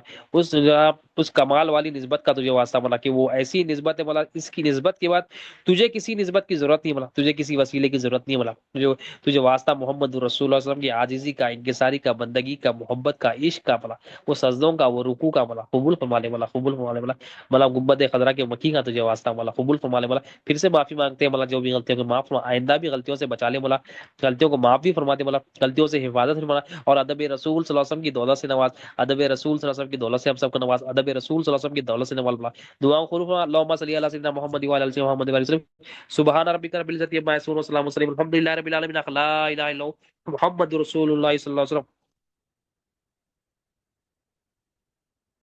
اس کمال والی نسبت کا تجھے واسطہ مولا کہ وہ ایسی نسبت ہے مولا، اس کی نسبت کے بعد تجھے کسی نسبت کی ضرورت نہیں مولا، تجھے کسی وسیلے کی ضرورت نہیں مولا. تجھے واسطہ محمد رسول اللہ صلی اللہ علیہ وسلم کی عاجزی کا، انکساری کا، بندگی کا، محبت کا، عشق کا مولا، وہ سجدوں کا، وہ رکوع کا مولا قبول فرما لے مولا. قبول فرما لے مولا. مولا گنبد خضرا کے مکی کا تجھے واسطہ مولا قبول فرما لے مولا. پھر سے معافی مانگتے ہیں مولا، جو بھی غلطیوں کو معاف فرما، آئندہ بھی غلطیوں سے بچا لے مولا. غلطیوں کو معاف بھی فرما دے مولا، غلطیوں سے حفاظت فرما. اور ادب رسول صلی اللہ علیہ وسلم کی دولت سے نواز، ادب رسول صلی اللہ علیہ وسلم کی دولت سے ہم سب کو نواز، ادب رسول صلی اللہ علیہ وسلم کی دولت سے نواز مولا. دعاؤں قبول فرما. اللهم صل علی سیدنا محمد وعلی آل سیدنا محمد وسلم. سبحان ربک رب العزة عما یصفون وسلام علی المرسلین والحمد للہ رب العالمین. لا الہ الا اللہ محمد رسول اللہ صلی اللہ علیہ وسلم.